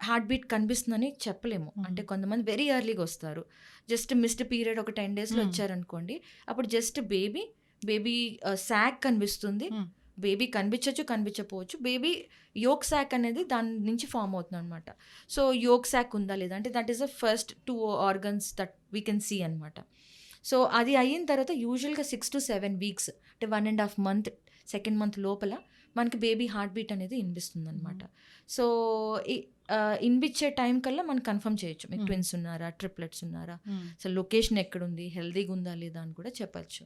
Speaker 2: హార్ట్ బీట్ కనిపిస్తుందని చెప్పలేము. అంటే కొంతమంది వెరీ ఎర్లీగా వస్తారు, జస్ట్ మిస్డ్ పీరియడ్ ఒక 10 daysలో వచ్చారనుకోండి, అప్పుడు జస్ట్ బేబీ శాక్ కనిపిస్తుంది, బేబీ కనిపించకపోవచ్చు. బేబీ యోక్ సాక్ అనేది దాని నుంచి ఫామ్ అవుతుంది అనమాట. సో యోక్ సాక్ ఉందా లేదా అంటే that is the first 2 organs that we can see అనమాట. సో అది అయిన తర్వాత యూజువల్గా 6 to 7 వీక్స్ అంటే 1.5 month, సెకండ్ మంత్ లోపల మనకి బేబీ హార్ట్ బీట్ అనేది వినిపిస్తుంది అనమాట. సో వినిపించే టైం కల్లా మనం కన్ఫర్మ్ చేయొచ్చు మీకు ట్విన్స్ ఉన్నారా, ట్రిప్లెట్స్ ఉన్నారా, అసలు లొకేషన్ ఎక్కడుంది, హెల్దీగా ఉందా లేదా అని కూడా చెప్పచ్చు.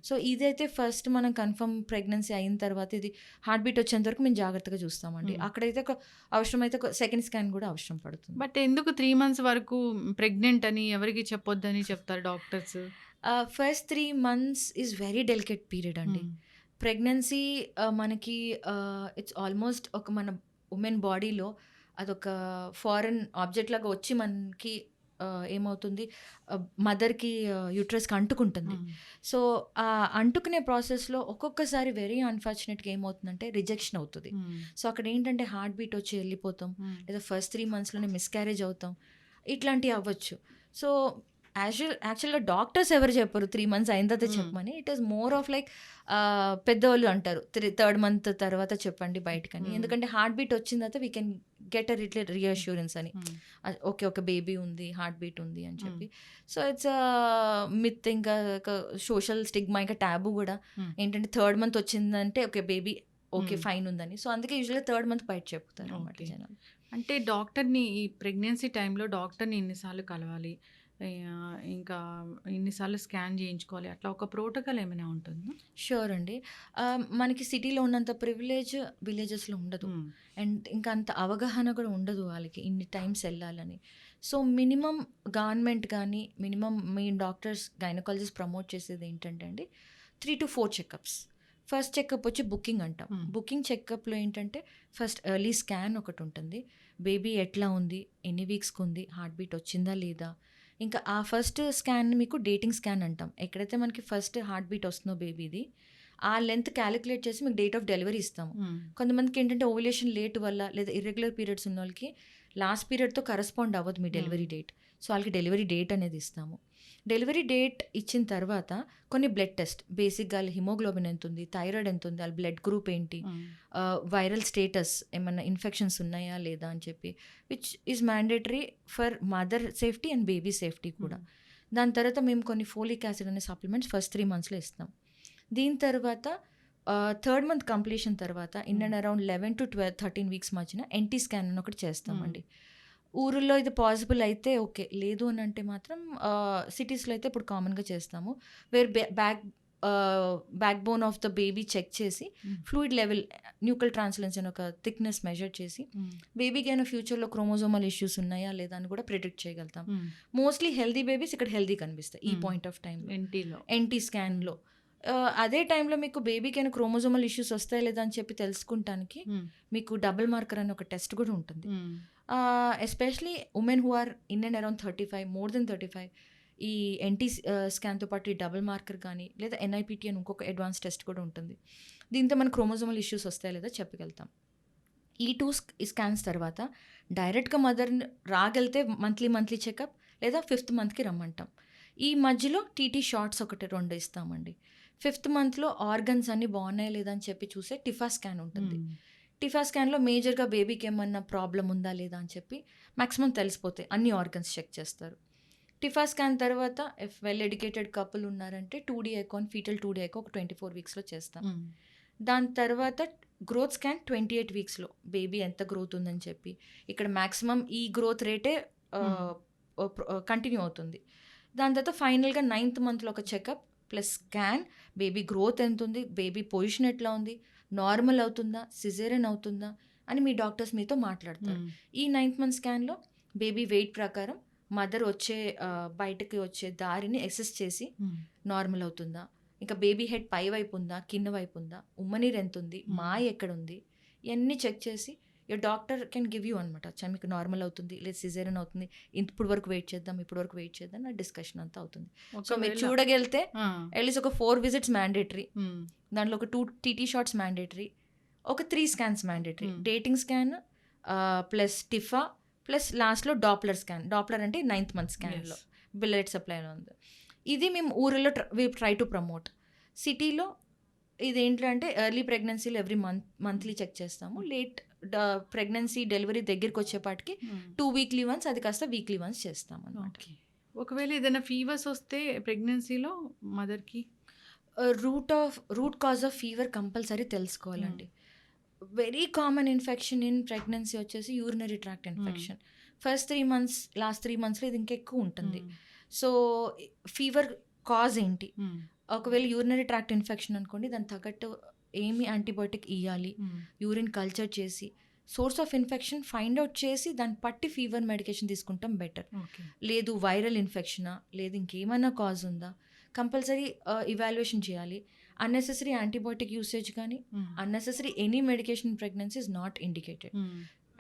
Speaker 2: సో ఇదైతే ఫస్ట్ మనం కన్ఫర్మ్ ప్రెగ్నెన్సీ అయిన తర్వాత ఇది హార్ట్ బీట్ వచ్చేంత వరకు మేము జాగ్రత్తగా చూస్తామండి. అక్కడైతే అవసరమైతే సెకండ్ స్కాన్ కూడా అవసరం పడుతుంది.
Speaker 1: బట్ ఎందుకు 3 months వరకు ప్రెగ్నెంట్ అని ఎవరికి చెప్పొద్దని చెప్తారు doctors?
Speaker 2: First 3 months is very delicate period అండి. ప్రెగ్నెన్సీ మనకి ఇట్స్ ఆల్మోస్ట్ ఒక మన ఉమెన్ బాడీలో అదొక ఫారెన్ ఆబ్జెక్ట్ లాగా వచ్చి మనకి ఏమవుతుంది, మదర్కి యూట్రస్కి అంటుకుంటుంది. సో ఆ అంటుకునే ప్రాసెస్లో ఒక్కొక్కసారి వెరీ అన్ఫార్చునేట్గా ఏమవుతుందంటే రిజెక్షన్ అవుతుంది. సో అక్కడ ఏంటంటే హార్ట్ బీట్ వచ్చి వెళ్ళిపోతాం, లేదా ఫస్ట్ 3 monthsలోనే మిస్క్యారేజ్ అవుతాం, ఇట్లాంటివి అవ్వచ్చు. సో యాక్చువల్గా డాక్టర్స్ ఎవరు చెప్పరు 3 months అయిన తర్వాత చెప్పమని. It is more of like పెద్దవాళ్ళు అంటారు 3rd month తర్వాత చెప్పండి బయటకని. ఎందుకంటే హార్ట్ బీట్ వచ్చిన తర్వాత we can get a little reassurance అని, ఓకే ఒక బేబీ ఉంది, హార్ట్ బీట్ ఉంది అని చెప్పి. సో ఇట్స్ మిత్, ఇంకా సోషల్ స్టిగ్మా, ఇంకా ట్యాబు కూడా ఏంటంటే 3rd month వచ్చిందంటే ఓకే బేబీ ఓకే ఫైన్ ఉందని. సో అందుకే యూజువల్గా 3rd month బయట చెప్తారు అన్నమాట జనాలు.
Speaker 1: అంటే డాక్టర్ని ఈ ప్రెగ్నెన్సీ టైంలో డాక్టర్ని ఎన్నిసార్లు కలవాలి, ఇంకా ఎన్నిసార్లు స్కాన్ చేయించుకోవాలి, అట్లా ఒక ప్రోటోకాల్ ఏమైనా ఉంటుందా?
Speaker 2: షూర్ అండి. మనకి సిటీలో ఉన్నంత ప్రివిలేజ్ విలేజెస్లో ఉండదు. అండ్ ఇంకా అంత అవగాహన కూడా ఉండదు వాళ్ళకి ఇన్ని టైమ్స్ వెళ్ళాలని. సో మినిమం గవర్నమెంట్ కానీ మినిమం మీ డాక్టర్స్ గైనకాలజిస్ట్ ప్రమోట్ చేసేది ఏంటంటే అండి 3 to 4 చెకప్స్. ఫస్ట్ చెకప్ వచ్చి బుకింగ్ అంటాం. బుకింగ్ చెకప్లో ఏంటంటే ఫస్ట్ ఎర్లీ స్కాన్ ఒకటి ఉంటుంది, బేబీ ఎట్లా ఉంది, ఎన్ని వీక్స్కి ఉంది, హార్ట్ బీట్ వచ్చిందా లేదా. ఇంకా ఆ ఫస్ట్ స్కాన్ మీకు డేటింగ్ స్కాన్ అంటాం. ఎక్కడైతే మనకి ఫస్ట్ హార్ట్ బీట్ వస్తుందో బేబీది ఆ లెంత్ క్యాలిక్యులేట్ చేసి మీకు డేట్ ఆఫ్ డెలివరీ ఇస్తాము. కొంతమందికి ఏంటంటే ఓవ్యులేషన్ లేట్ వల్ల లేదా ఇర్రెగ్యులర్ పీరియడ్స్ ఉన్న వాళ్ళకి లాస్ట్ పీరియడ్తో కరస్పాండ్ అవ్వదు మీ డెలివరీ డేట్. సో వాళ్ళకి డెలివరీ డేట్ అనేది ఇస్తాము. డెలివరీ డేట్ ఇచ్చిన తర్వాత కొన్ని బ్లడ్ టెస్ట్, బేసిక్గా వాళ్ళ హిమోగ్లోబిన్ ఎంత ఉంది, థైరాయిడ్ ఎంత ఉంది, వాళ్ళ బ్లడ్ గ్రూప్ ఏంటి, వైరల్ స్టేటస్ ఏమన్నా ఇన్ఫెక్షన్స్ ఉన్నాయా లేదా అని చెప్పి, which is mandatory for mother safety and baby safety కూడా. దాని తర్వాత మేము కొన్ని ఫోలిక్ యాసిడ్ అనే సప్లిమెంట్స్ ఫస్ట్ 3 monthsలో ఇస్తాం. దీని తర్వాత 3rd month కంప్లీషన్ తర్వాత in and around 11 to 13 weeks మధ్యన ఎన్టీ స్కాన్ అని ఒకటి చేస్తామండి. ఊరిలో ఇది పాసిబుల్ అయితే ఓకే, లేదు అని అంటే మాత్రం సిటీస్లో అయితే ఇప్పుడు కామన్గా చేస్తాము. Where backbone of the baby check చేసి ఫ్లూయిడ్ లెవెల్, న్యూకల్ ట్రాన్స్లెన్స్ అని ఒక థిక్నెస్ మెజర్ చేసి బేబీకి అయినా ఫ్యూచర్లో క్రోమోజోమల్ ఇష్యూస్ ఉన్నాయా లేదా అని కూడా ప్రిడిక్ట్ చేయగలుగుతాం. మోస్ట్లీ హెల్దీ బేబీస్ ఇక్కడ హెల్దీ కనిపిస్తాయి ఈ పాయింట్ ఆఫ్ టైంలో ఎన్టీ స్కాన్లో. అదే టైంలో మీకు బేబీకి అయినా క్రోమోజోమల్ ఇష్యూస్ వస్తాయి లేదా అని చెప్పి తెలుసుకుంటానికి మీకు డబుల్ మార్కర్ అని ఒక టెస్ట్ కూడా ఉంటుంది. Especially women who are in and around 35, more than 35, ఈ ఎన్టీ స్కాన్తో పాటు ఈ డబుల్ మార్కర్ కానీ లేదా ఎన్ఐపిటి అని ఇంకొక అడ్వాన్స్ టెస్ట్ కూడా ఉంటుంది. దీంతో మన క్రోమోజోమల్ ఇష్యూస్ వస్తాయి లేదా చెప్పగలుగుతాం. ఈ 2 స్కాన్స్ తర్వాత డైరెక్ట్గా మదర్ రాగలితే మంత్లీ చెకప్ లేదా 5th monthకి రమ్మంటాం. ఈ మధ్యలో టీటీ షార్ట్స్ 1-2 ఇస్తామండి. 5th monthలో ఆర్గన్స్ అన్నీ బాగున్నాయి లేదా అని చెప్పి చూసే టిఫా స్కాన్ ఉంటుంది. టిఫా స్కాన్లో మేజర్గా బేబీకి ఏమన్నా ప్రాబ్లం ఉందా లేదా అని చెప్పి మ్యాక్సిమం తెలిసిపోతాయి, అన్ని ఆర్గన్స్ చెక్ చేస్తారు. టిఫా స్కాన్ తర్వాత ఇఫ్ వెల్ ఎడ్యుకేటెడ్ కపుల్ ఉన్నారంటే 2D ఎకో అని ఫీటల్ 2D ఎకో ఒక 24 weeksలో చేస్తాం. దాని తర్వాత గ్రోత్ స్కాన్ 28 weeksలో బేబీ ఎంత గ్రోత్ ఉందని చెప్పి, ఇక్కడ మ్యాక్సిమం ఈ గ్రోత్ రేటే కంటిన్యూ అవుతుంది. దాని తర్వాత ఫైనల్గా 9th monthలో ఒక checkup plus scan, baby growth ఎంత ఉంది, బేబీ పొజిషన్ ఎట్లా ఉంది, నార్మల్ అవుతుందా, సిజేరియన్ అవుతుందా అని మీ డాక్టర్స్ మీతో మాట్లాడతారు. ఈ 9th month స్కాన్లో బేబీ వెయిట్ ప్రకారం మదర్ బయటకి వచ్చే దారిని అసెస్ చేసి నార్మల్ అవుతుందా, ఇంకా బేబీ హెడ్ పై వైపు ఉందా, కింద వైపు ఉందా, ఉమ్మనీరు ఎంత ఉంది, మాయ ఎక్కడ ఉంది, ఇవన్నీ చెక్ చేసి your doctor can give you అనమాట. మీకు నార్మల్ అవుతుంది లేదా సిజేరియన్ అవుతుంది, ఇప్పుడు వరకు వెయిట్ చేద్దాం నా డిస్కషన్ అంతా అవుతుంది. సో మీరు చూడగలిగితే అట్లీస్ట్ ఒక 4 visits మ్యాండేటరీ, దాంట్లో ఒక 2 టీటీ షార్ట్స్ మ్యాండేటరీ, ఒక 3 scans mandatory, dating scan plus TIFFA plus లాస్ట్లో డాప్లర్ స్కాన్. డాప్లర్ అంటే 9th month స్కాన్లో బ్లడ్ సప్లై ఉంది. ఇది మేము ఊరిలో ట్రై టు ప్రమోట్. సిటీలో ఇదేంటంటే ఎర్లీ ప్రెగ్నెన్సీలో ఎవ్రీ మంత్లీ చెక్ చేస్తాము. లేట్ ప్రెగ్నెన్సీ డెలివరీ దగ్గరికి వచ్చేపాటికి 2 వీక్లీ వన్స్, అది కాస్త వీక్లీ వన్స్ చేస్తాం అనమాట.
Speaker 1: ఓకే. ఒకవేళ ఏదైనా ఫీవర్స్ వస్తే ప్రెగ్నెన్సీలో మదర్‌కి?
Speaker 2: Root cause of fever compulsory తెలుసుకోవాలండి. Very common infection in pregnancy వచ్చేసి urinary tract infection. First 3 months, last 3 మంత్స్లో ఇది ఇంకెక్కువ ఉంటుంది. సో ఫీవర్ కాజ్ ఏంటి? ఒకవేళ యూరినరీ ట్రాక్ట్ ఇన్ఫెక్షన్ అనుకోండి, దాని తగ్గట్టు ఏమి యాంటీబయోటిక్ ఇవ్వాలి, యూరిన్ కల్చర్ చేసి source of infection find out చేసి దాన్ని పట్టి ఫీవర్ మెడికేషన్ తీసుకుంటాం బెటర్. లేదు వైరల్ ఇన్ఫెక్షనా, లేదు ఇంకేమైనా కాజ్ ఉందా, కంపల్సరీ ఇవాల్యుయేషన్ చేయాలి. అన్నెసెసరీ యాంటీబయోటిక్ యూసేజ్ కానీ unnecessary any medication in pregnancy is not indicated.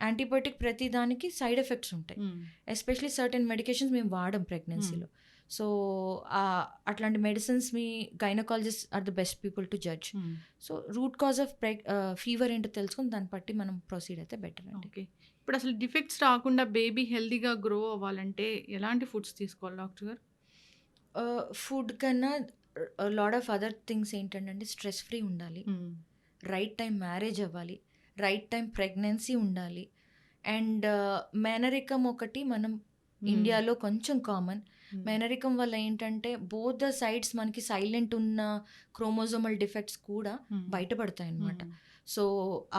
Speaker 2: Antibiotic ప్రతి దానికి సైడ్ ఎఫెక్ట్స్ ఉంటాయి. ఎస్పెషలీ సర్టెన్ మెడికేషన్స్ మేము వాడం ప్రెగ్నెన్సీలో. సో అట్లాంటి మెడిసిన్స్ మీ gynaecologist or the best people to judge. So root cause of fever ఏంటో తెలుసుకుని దాన్ని బట్టి మనం ప్రొసీడ్ అయితే బెటర్ అండి.
Speaker 1: ఓకే. ఇప్పుడు అసలు డిఫెక్ట్స్ రాకుండా బేబీ హెల్తీగా గ్రో అవ్వాలంటే ఎలాంటి ఫుడ్స్ తీసుకోవాలి డాక్టర్ గారు?
Speaker 2: ఫుడ్ కన్నా లాట్ ఆఫ్ అదర్ థింగ్స్ ఏంటంటే స్ట్రెస్ ఫ్రీ ఉండాలి, రైట్ టైం మ్యారేజ్ అవ్వాలి, రైట్ టైం ప్రెగ్నెన్సీ ఉండాలి, అండ్ మేనరికం ఒకటి మనం ఇండియాలో కొంచెం కామన్. మేనరికం వల్ల ఏంటంటే బోత్ ద సైడ్స్ మనకి సైలెంట్ ఉన్న క్రోమోజోమల్ డిఫెక్ట్స్ కూడా బయటపడతాయి అన్నమాట. సో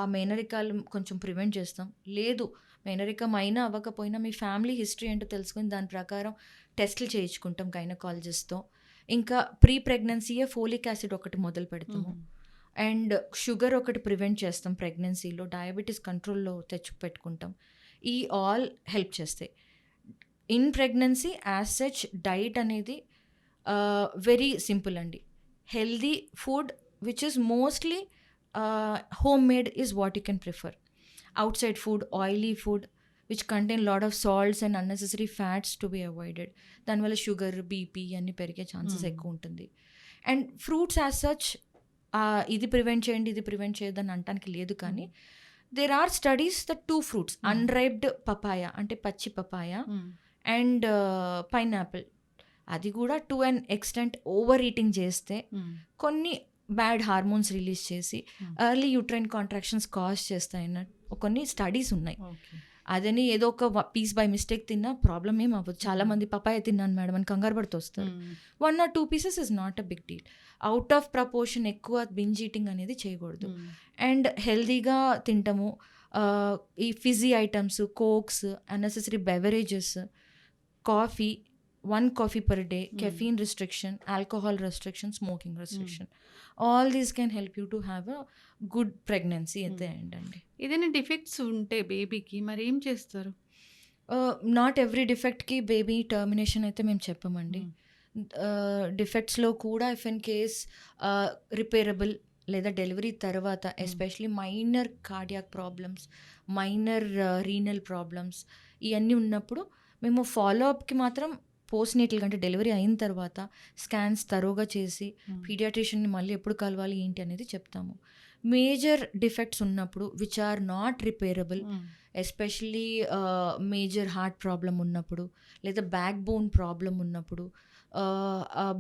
Speaker 2: ఆ మేనరికాలు కొంచెం ప్రివెంట్ చేస్తాం. లేదు మేనరికం అయినా అవ్వకపోయినా మీ ఫ్యామిలీ హిస్టరీ ఏంటో తెలుసుకుని దాని ప్రకారం టెస్ట్లు చేయించుకుంటాం గైనకాలజిస్ట్తో. ఇంకా ప్రీ ప్రెగ్నెన్సీయే ఫోలిక్ యాసిడ్ ఒకటి మొదలు పెడతాము, అండ్ షుగర్ ఒకటి ప్రివెంట్ చేస్తాం ప్రెగ్నెన్సీలో, డయాబెటీస్ కంట్రోల్లో పెట్టుకుంటాం. ఈ ఆల్ హెల్ప్ చేస్తాయి. In pregnancy as such diet అనేది వెరీ సింపుల్ అండి. Healthy food which is mostly home made is what you can prefer. Out side food, oily food which contain lot of salts and unnecessary fats to be avoided. దానివల్ల sugar, BP అన్నీ పెరిగే ఛాన్సెస్ ఎక్కువ ఉంటుంది. And fruits as such ఇది prevent చేయండి, ఇది prevent చేయొద్దని అనడానికి లేదు, కానీ there are studies the 2 fruits, అన్రైప్డ్ papaya అంటే పచ్చి పపాయ అండ్ పైనాపిల్, అది కూడా to an extent over eating చేస్తే కొన్ని బ్యాడ్ హార్మోన్స్ రిలీజ్ చేసి ఎర్లీ యూట్రైన్ కాంట్రాక్షన్స్ కాజ్ చేస్తాయన్న కొన్ని స్టడీస్ ఉన్నాయి. అదని ఏదో ఒక పీస్ బై మిస్టేక్ తిన్నా ప్రాబ్లం ఏం అవ్వదు. చాలా మంది పపాయ తిన్నాను మేడం అని కంగారు పడుతూ వస్తారు. 1 or 2 pieces is not a big deal. Out of proportion ఎక్కువ బింజ్ ఈటింగ్ అనేది చేయకూడదు. అండ్ హెల్దీగా తింటాము. ఈ fizzy items, cokes, unnecessary beverages, coffee, 1 coffee per day, caffeine restriction, alcohol restriction, smoking restriction. All these can help you to have a good pregnancy at the end అండి.
Speaker 1: ఏదైనా defects ఉంటే బేబీకి మరి ఏం చేస్తారు?
Speaker 2: నాట్ ఎవ్రీ డిఫెక్ట్కి baby termination అయితే మేము చెప్పమండి. డిఫెక్ట్స్లో కూడా ఇఫ్ ఇన్ కేస్ రిపేరబుల్ లేదా డెలివరీ తర్వాత especially minor cardiac problems, minor renal problems ఇవన్నీ ఉన్నప్పుడు మేము ఫాలోఅప్కి మాత్రం పోస్ట్ నేటల్ అంటే డెలివరీ అయిన తర్వాత స్కాన్స్ తరోగా చేసి పీడియాట్రిషియన్ని మళ్ళీ ఎప్పుడు కలవాలి ఏంటి అనేది చెప్తాము. మేజర్ డిఫెక్ట్స్ ఉన్నప్పుడు which are not repairable, especially major heart problem ఉన్నప్పుడు లేదా బ్యాక్ బోన్ ప్రాబ్లం ఉన్నప్పుడు,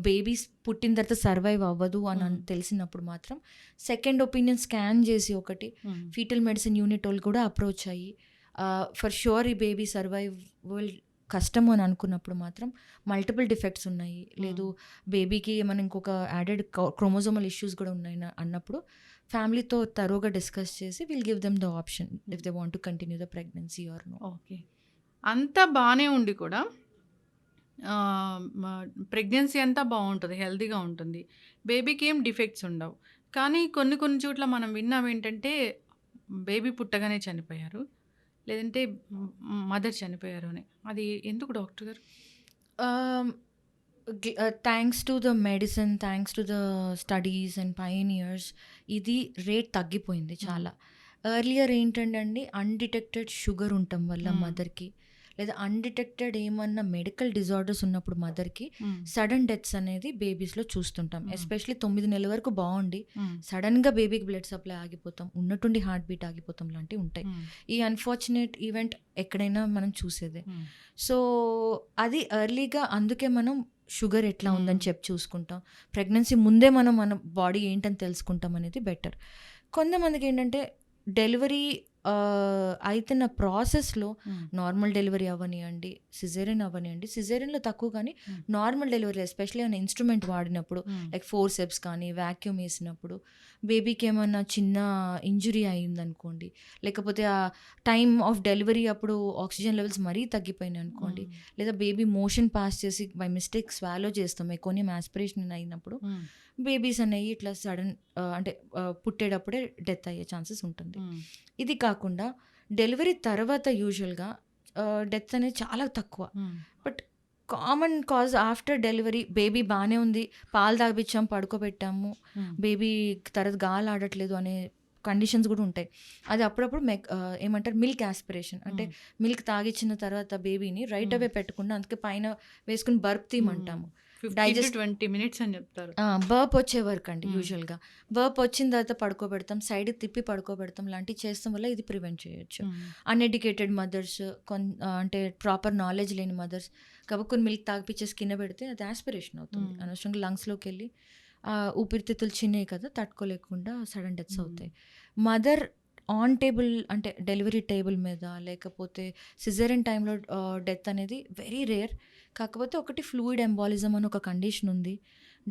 Speaker 2: బేబీస్ పుట్టిన తర్వాత సర్వైవ్ అవ్వదు అని తెలిసినప్పుడు మాత్రం సెకండ్ ఒపీనియన్ స్కాన్ చేసి ఒకటి ఫీటల్ మెడిసిన్ యూనిట్ వాళ్ళు కూడా అప్రోచ్ అయ్యి ఫర్ షూర్ ఈ బేబీ సర్వైవల్ కష్టము అని అనుకున్నప్పుడు మాత్రం మల్టిపుల్ డిఫెక్ట్స్ ఉన్నాయి, లేదు బేబీకి ఏమైనా ఇంకొక యాడెడ్ క్రోమోజోమల్ ఇష్యూస్ కూడా ఉన్నాయి అన్నప్పుడు ఫ్యామిలీతో తరోగా డిస్కస్ చేసి will give them the option if they want to continue the pregnancy or no.
Speaker 1: Okay. అంతా బాగానే ఉండి కూడా ప్రెగ్నెన్సీ అంతా బాగుంటుంది, హెల్తీగా ఉంటుంది, బేబీకి ఏం డిఫెక్ట్స్ ఉండవు. కానీ కొన్ని కొన్ని చోట్ల మనం విన్నాం ఏంటంటే బేబీ పుట్టగానే చనిపోయారు, లేదంటే మదర్ చనిపోయారు అని. అది ఎందుకు డాక్టర్ గారు?
Speaker 2: Thanks to the medicine, thanks to the studies and pioneers ఇది రేట్ తగ్గిపోయింది చాలా. ఎర్లియర్ ఏంటంటే అండి అన్డిటెక్టెడ్ షుగర్ ఉండటం వల్ల మదర్కి, లేదా అన్‌డిటెక్టెడ్ ఏమన్నా మెడికల్ డిజార్డర్స్ ఉన్నప్పుడు మదర్‌కి సడన్ డెత్స్ అనేది బేబీస్‌లో చూస్తుంటాం. ఎస్పెషల్లీ 9 నెలల వరకు బావుండి సడన్‌గా బేబీకి బ్లడ్ సప్లై ఆగిపోతాం, ఉన్నట్టుండి హార్ట్ బీట్ ఆగిపోతాం లాంటివి ఉంటాయి. ఈ అన్‌ఫార్చునేట్ ఈవెంట్ ఎక్కడైనా మనం చూసేదే. సో, అది ఎర్లీగా అందుకే మనం షుగర్ ఎట్లా ఉందని చెప్పి చూసుకుంటాం. ప్రెగ్నెన్సీ ముందే మనం మన బాడీ ఏంటని తెలుసుకుంటాం అనేది బెటర్. కొంతమందికి ఏంటంటే డెలివరీ అయితున్న ప్రాసెస్‌లో నార్మల్ డెలివరీ అవ్వనియండి, సిజేరియన్ అవ్వనియండి, సిజేరియన్‌లో తక్కువ కానీ నార్మల్ డెలివరీ ఎస్పెషల్లీ ఏమైనా ఇన్‌స్ట్రుమెంట్ వాడినప్పుడు లైక్ ఫోర్సెప్స్ కానీ వాక్యూమ్ వేసినప్పుడు బేబీకి ఏమన్నా చిన్న ఇంజురీ అయిందనుకోండి, లేకపోతే ఆ టైమ్ ఆఫ్ డెలివరీ అప్పుడు ఆక్సిజన్ లెవెల్స్ మరీ తగ్గిపోయినాయి అనుకోండి, లేదా బేబీ మోషన్ పాస్ చేసి బై మిస్టేక్ స్వాలో చేస్తాం, ఎకోనియం ఆస్పిరేషన్ అయినప్పుడు బేబీస్ అనేవి ఇట్లా సడన్ అంటే పుట్టేటప్పుడే డెత్ అయ్యే ఛాన్సెస్ ఉంటుంది. ఇది కాకుండా డెలివరీ తర్వాత యూజువల్‌గా డెత్ అనేది చాలా తక్కువ. But common cause after delivery baby బానే ఉంది, పాలు తాగిపిచ్చాం, పడుకోబెట్టాము, బేబీ తర్వాత గాలి ఆడట్లేదు అనే కండిషన్స్ కూడా ఉంటాయి. అది అప్పుడప్పుడు ఏమంటారు మిల్క్ ఆస్పిరేషన్, అంటే మిల్క్ తాగిచ్చిన తర్వాత బేబీని రైట్ అవే పెట్టకుండా అందుకే పైన వేసుకుని బర్ప్ తీయమంటాము.
Speaker 1: 15-20 మినిట్స్ అని చెప్తారు.
Speaker 2: బర్ప్ వచ్చే వరకు అండి యూజువల్‌గా. బర్ప్ వచ్చిన తర్వాత పడుకోబెడతాం, సైడ్‌కి తిప్పి పడుకోబెడతాం లాంటివి చేస్తాం వల్ల ఇది ప్రివెంట్ చేయొచ్చు. అన్‌ఎడ్యుకేటెడ్ మదర్స్, అంటే ప్రాపర్ నాలెడ్జ్ లేని మదర్స్ గబుక్కుని మిల్క్ తాగిపిచ్చేసి కింద పెడితే అది ఆస్పిరేషన్ అవుతుంది, అనవసరంగా లంగ్స్‌లోకి వెళ్ళి ఊపిరితిత్తులు చిన్నవి కదా, తట్టుకోలేకుండా సడన్ డెత్స్ అవుతాయి. మదర్ ఆన్ టేబుల్ అంటే డెలివరీ టేబుల్ మీద లేకపోతే సిజేరియన్ టైంలో డెత్ అనేది వెరీ రేర్. కాకపోతే ఒకటి ఫ్లూయిడ్ ఎంబాలిజం అని ఒక కండిషన్ ఉంది.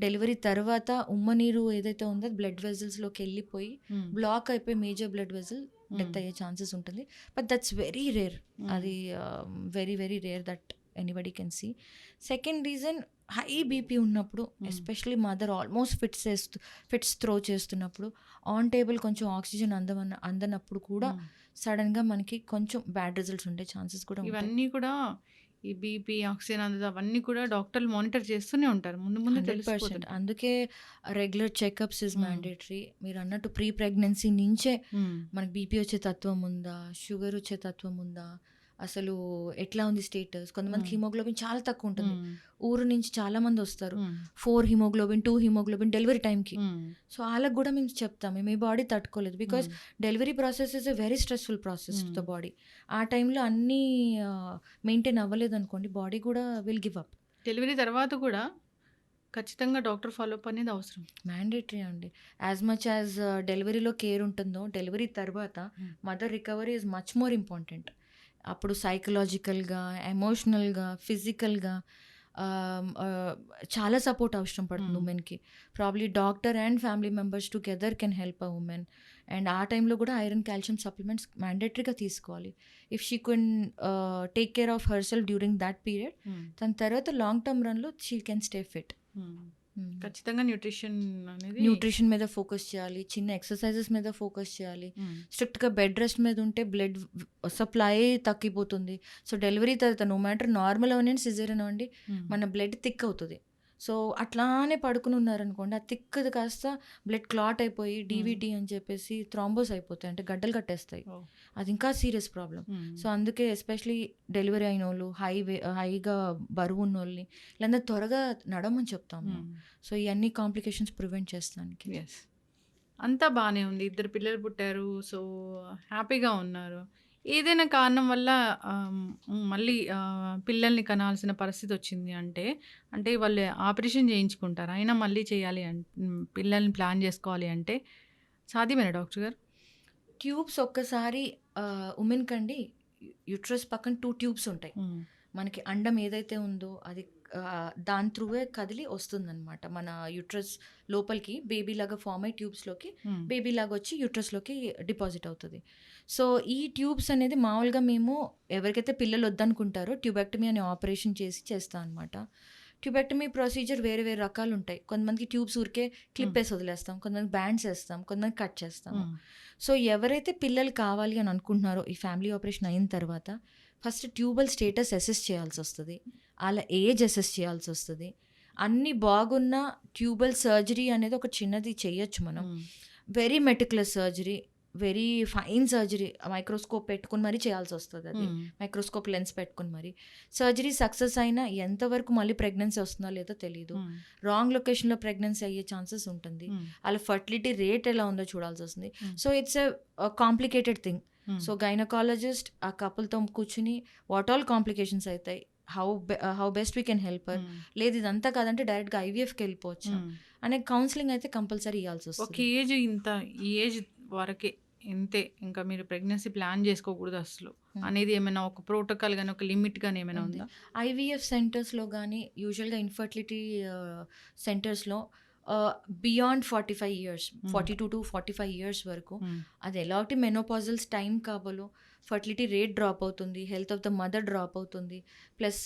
Speaker 2: డెలివరీ తర్వాత ఉమ్మనీరు ఏదైతే ఉందో బ్లడ్ వెజల్స్లోకి వెళ్ళిపోయి బ్లాక్ అయిపోయి మేజర్ బ్లడ్ వెజల్ డెత్ అయ్యే ఛాన్సెస్ ఉంటుంది. But that's very rare. అది very very rare that anybody can see. Second reason high BP ఉన్నప్పుడు, especially mother almost fits throw చేస్తున్నప్పుడు, ఆన్ టేబుల్ కొంచెం ఆక్సిజన్ అందనప్పుడు కూడా సడన్గా మనకి కొంచెం బ్యాడ్ రిజల్ట్స్ ఉండే ఛాన్సెస్ కూడా ఉంటాయి.
Speaker 1: ఇవన్నీ కూడా ఈ బీపీ, ఆక్సిజన్ అందదు అవన్నీ కూడా డాక్టర్లు మానిటర్ చేస్తూనే ఉంటారు, ముందు ముందు
Speaker 2: 100%.
Speaker 1: తెలిసిపోతుంది.
Speaker 2: అందుకే రెగ్యులర్ చెకప్స్ ఇస్ మ్యాండేటరీ. మీరు అన్నట్టు ప్రీ ప్రెగ్నెన్సీ నుంచే మనకి బీపీ వచ్చే తత్వం ఉందా, షుగర్ వచ్చే తత్వం ఉందా, అసలు ఎట్లా ఉంది స్టేటస్. కొంతమందికి హిమోగ్లోబిన్ చాలా తక్కువ ఉంటుంది, ఊరు నుంచి చాలా మంది వస్తారు, 4 హిమోగ్లోబిన్ 2 హిమోగ్లోబిన్ డెలివరీ టైంకి. సో వాళ్ళకి కూడా మేము చెప్తాము మీ బాడీ తట్టుకోలేదు, because delivery process is a very stressful process the body. ఆ టైంలో అన్నీ మెయింటైన్ అవ్వలేదు అనుకోండి, బాడీ కూడా విల్ గివ్ అప్.
Speaker 1: డెలివరీ తర్వాత కూడా ఖచ్చితంగా డాక్టర్ ఫాలోఅప్ అనేది అవసరం,
Speaker 2: మ్యాండేటరీ అండి. యాజ్ మచ్ యాజ్ డెలివరీలో కేర్ ఉంటుందో, డెలివరీ తర్వాత mother recovery is much more important. అప్పుడు సైకలాజికల్గా, ఎమోషనల్గా, ఫిజికల్గా చాలా సపోర్ట్ అవసరం పడుతుంది ఉమెన్కి. Probably doctor and family members together can help a women. And ఆ టైంలో కూడా ఐరన్, కాల్షియం సప్లిమెంట్స్ మ్యాండేటరీగా తీసుకోవాలి. If she can take care of her self during that period, దాని తర్వాత లాంగ్ టర్మ్ రన్లో షీ కెన్ స్టే ఫిట్.
Speaker 1: ఖచ్చితంగా
Speaker 2: nutrition మీద ఫోకస్ చేయాలి, చిన్న ఎక్సర్సైజెస్ మీద ఫోకస్ చేయాలి. స్ట్రిక్ట్గా బెడ్ రెస్ట్ మీద ఉంటే బ్లడ్ సప్లై తగ్గిపోతుంది. సో డెలివరీ తర్వాత నో మ్యాటర్ నార్మల్ అవనండి సిజేరియన్ అవ్వండి, మన బ్లడ్ థిక్ అవుతుంది. సో అట్లానే పడుకుని ఉన్నారనుకోండి, ఆ థిక్ది కాస్త బ్లడ్ క్లాట్ అయిపోయి డీవీటీ అని చెప్పేసి థ్రాంబోస్ అయిపోతాయి, అంటే గడ్డలు కట్టేస్తాయి. అది ఇంకా సీరియస్ ప్రాబ్లం. సో అందుకే ఎస్పెషలీ డెలివరీ అయిన వాళ్ళు, హైగా బరువు ఉన్న వాళ్ళని లేదా త్వరగా నడమని చెప్తాము. సో ఇవన్నీ కాంప్లికేషన్స్ ప్రివెంట్ చేస్తానికి.
Speaker 1: అంతా బాగానే ఉంది, ఇద్దరు పిల్లలు పుట్టారు, సో హ్యాపీగా ఉన్నారు. ఏదైనా కారణం వల్ల మళ్ళీ పిల్లల్ని కనాల్సిన పరిస్థితి వచ్చింది అంటే వాళ్ళు ఆపరేషన్ చేయించుకుంటారు, అయినా మళ్ళీ చేయాలి పిల్లల్ని ప్లాన్ చేసుకోవాలి అంటే సాధ్యమేనా డాక్టర్ గారు?
Speaker 2: ట్యూబ్స్ ఒక్కసారి ఉమెన్ కండి యూట్రస్ పక్కన 2 ట్యూబ్స్ ఉంటాయి. మనకి అండం ఏదైతే ఉందో అది దాని త్రూవే కదిలి వస్తుందన్నమాట మన యూట్రస్ లోపలికి. బేబీ లాగా ఫామ్ అయ్యి ట్యూబ్స్లోకి బేబీ లాగా వచ్చి యూట్రస్లోకి డిపాజిట్ అవుతుంది. సో ఈ ట్యూబ్స్ అనేది మామూలుగా మేము ఎవరికైతే పిల్లలు వద్దనుకుంటారో ట్యూబెక్టమీ అనే ఆపరేషన్ చేస్తాం అనమాట. ట్యూబెక్టమీ ప్రొసీజర్ వేరే వేరే రకాలు ఉంటాయి. కొంతమందికి ట్యూబ్స్ ఊరికే క్లిప్ వేసి వదిలేస్తాం, కొంతమంది బ్యాండ్స్ వేస్తాం, కొంతమంది కట్ చేస్తాము. సో ఎవరైతే పిల్లలు కావాలి అని అనుకుంటున్నారో ఈ ఫ్యామిలీ ఆపరేషన్ అయిన తర్వాత ఫస్ట్ ట్యూబల్ స్టేటస్ అసెస్ చేయాల్సి వస్తుంది, అలా ఏజ్ అసెస్ చేయాల్సి వస్తుంది. అన్నీ బాగున్న ట్యూబల్ సర్జరీ అనేది ఒక చిన్నది చేయొచ్చు మనం, very meticulous surgery, very fine surgery microscope పెట్టుకుని మరీ చేయాల్సి వస్తుంది అది, మైక్రోస్కోప్ లెన్స్ పెట్టుకుని మరి. సర్జరీ సక్సెస్ అయినా ఎంతవరకు మళ్ళీ ప్రెగ్నెన్సీ వస్తుందో లేదో తెలియదు. రాంగ్ లొకేషన్లో ప్రెగ్నెన్సీ అయ్యే ఛాన్సెస్ ఉంటుంది. అలా ఫర్టిలిటీ రేట్ ఎలా ఉందో చూడాల్సి వస్తుంది. So it's a complicated thing. So gynaecologist ఆ కపుల్తో కూర్చుని వాట్ ఆల్ కాంప్లికేషన్స్ అవుతాయి, how best we can help her, లేదు ఇదంతా కాదంటే డైరెక్ట్గా ఐవీఎఫ్కి వెళ్ళిపోవచ్చు అనే కౌన్సిలింగ్ అయితే కంపల్సరీ ఇవ్వాల్సి
Speaker 1: ఒక
Speaker 2: వస్తుంది.
Speaker 1: ఏజ్ ఇంత, ఈ ఏజ్ వరకే ఇంతే, ఇంకా మీరు ప్రెగ్నెన్సీ ప్లాన్ చేసుకోకూడదు అసలు అనేది ఏమైనా ఒక ప్రోటోకాల్ కానీ ఒక లిమిట్ కానీ ఏమైనా ఉందా?
Speaker 2: ఐవీఎఫ్ సెంటర్స్లో కానీ యూజువల్గా ఇన్ఫర్టిలిటీ సెంటర్స్లో బియాండ్ 45 ఇయర్స్, 42 to 45 ఇయర్స్ వరకు అది ఎలాంటి మెనోపాజల్స్ టైం కాబోలో ఫర్టిలిటీ రేట్ డ్రాప్ అవుతుంది, health of the mother drop అవుతుంది, ప్లస్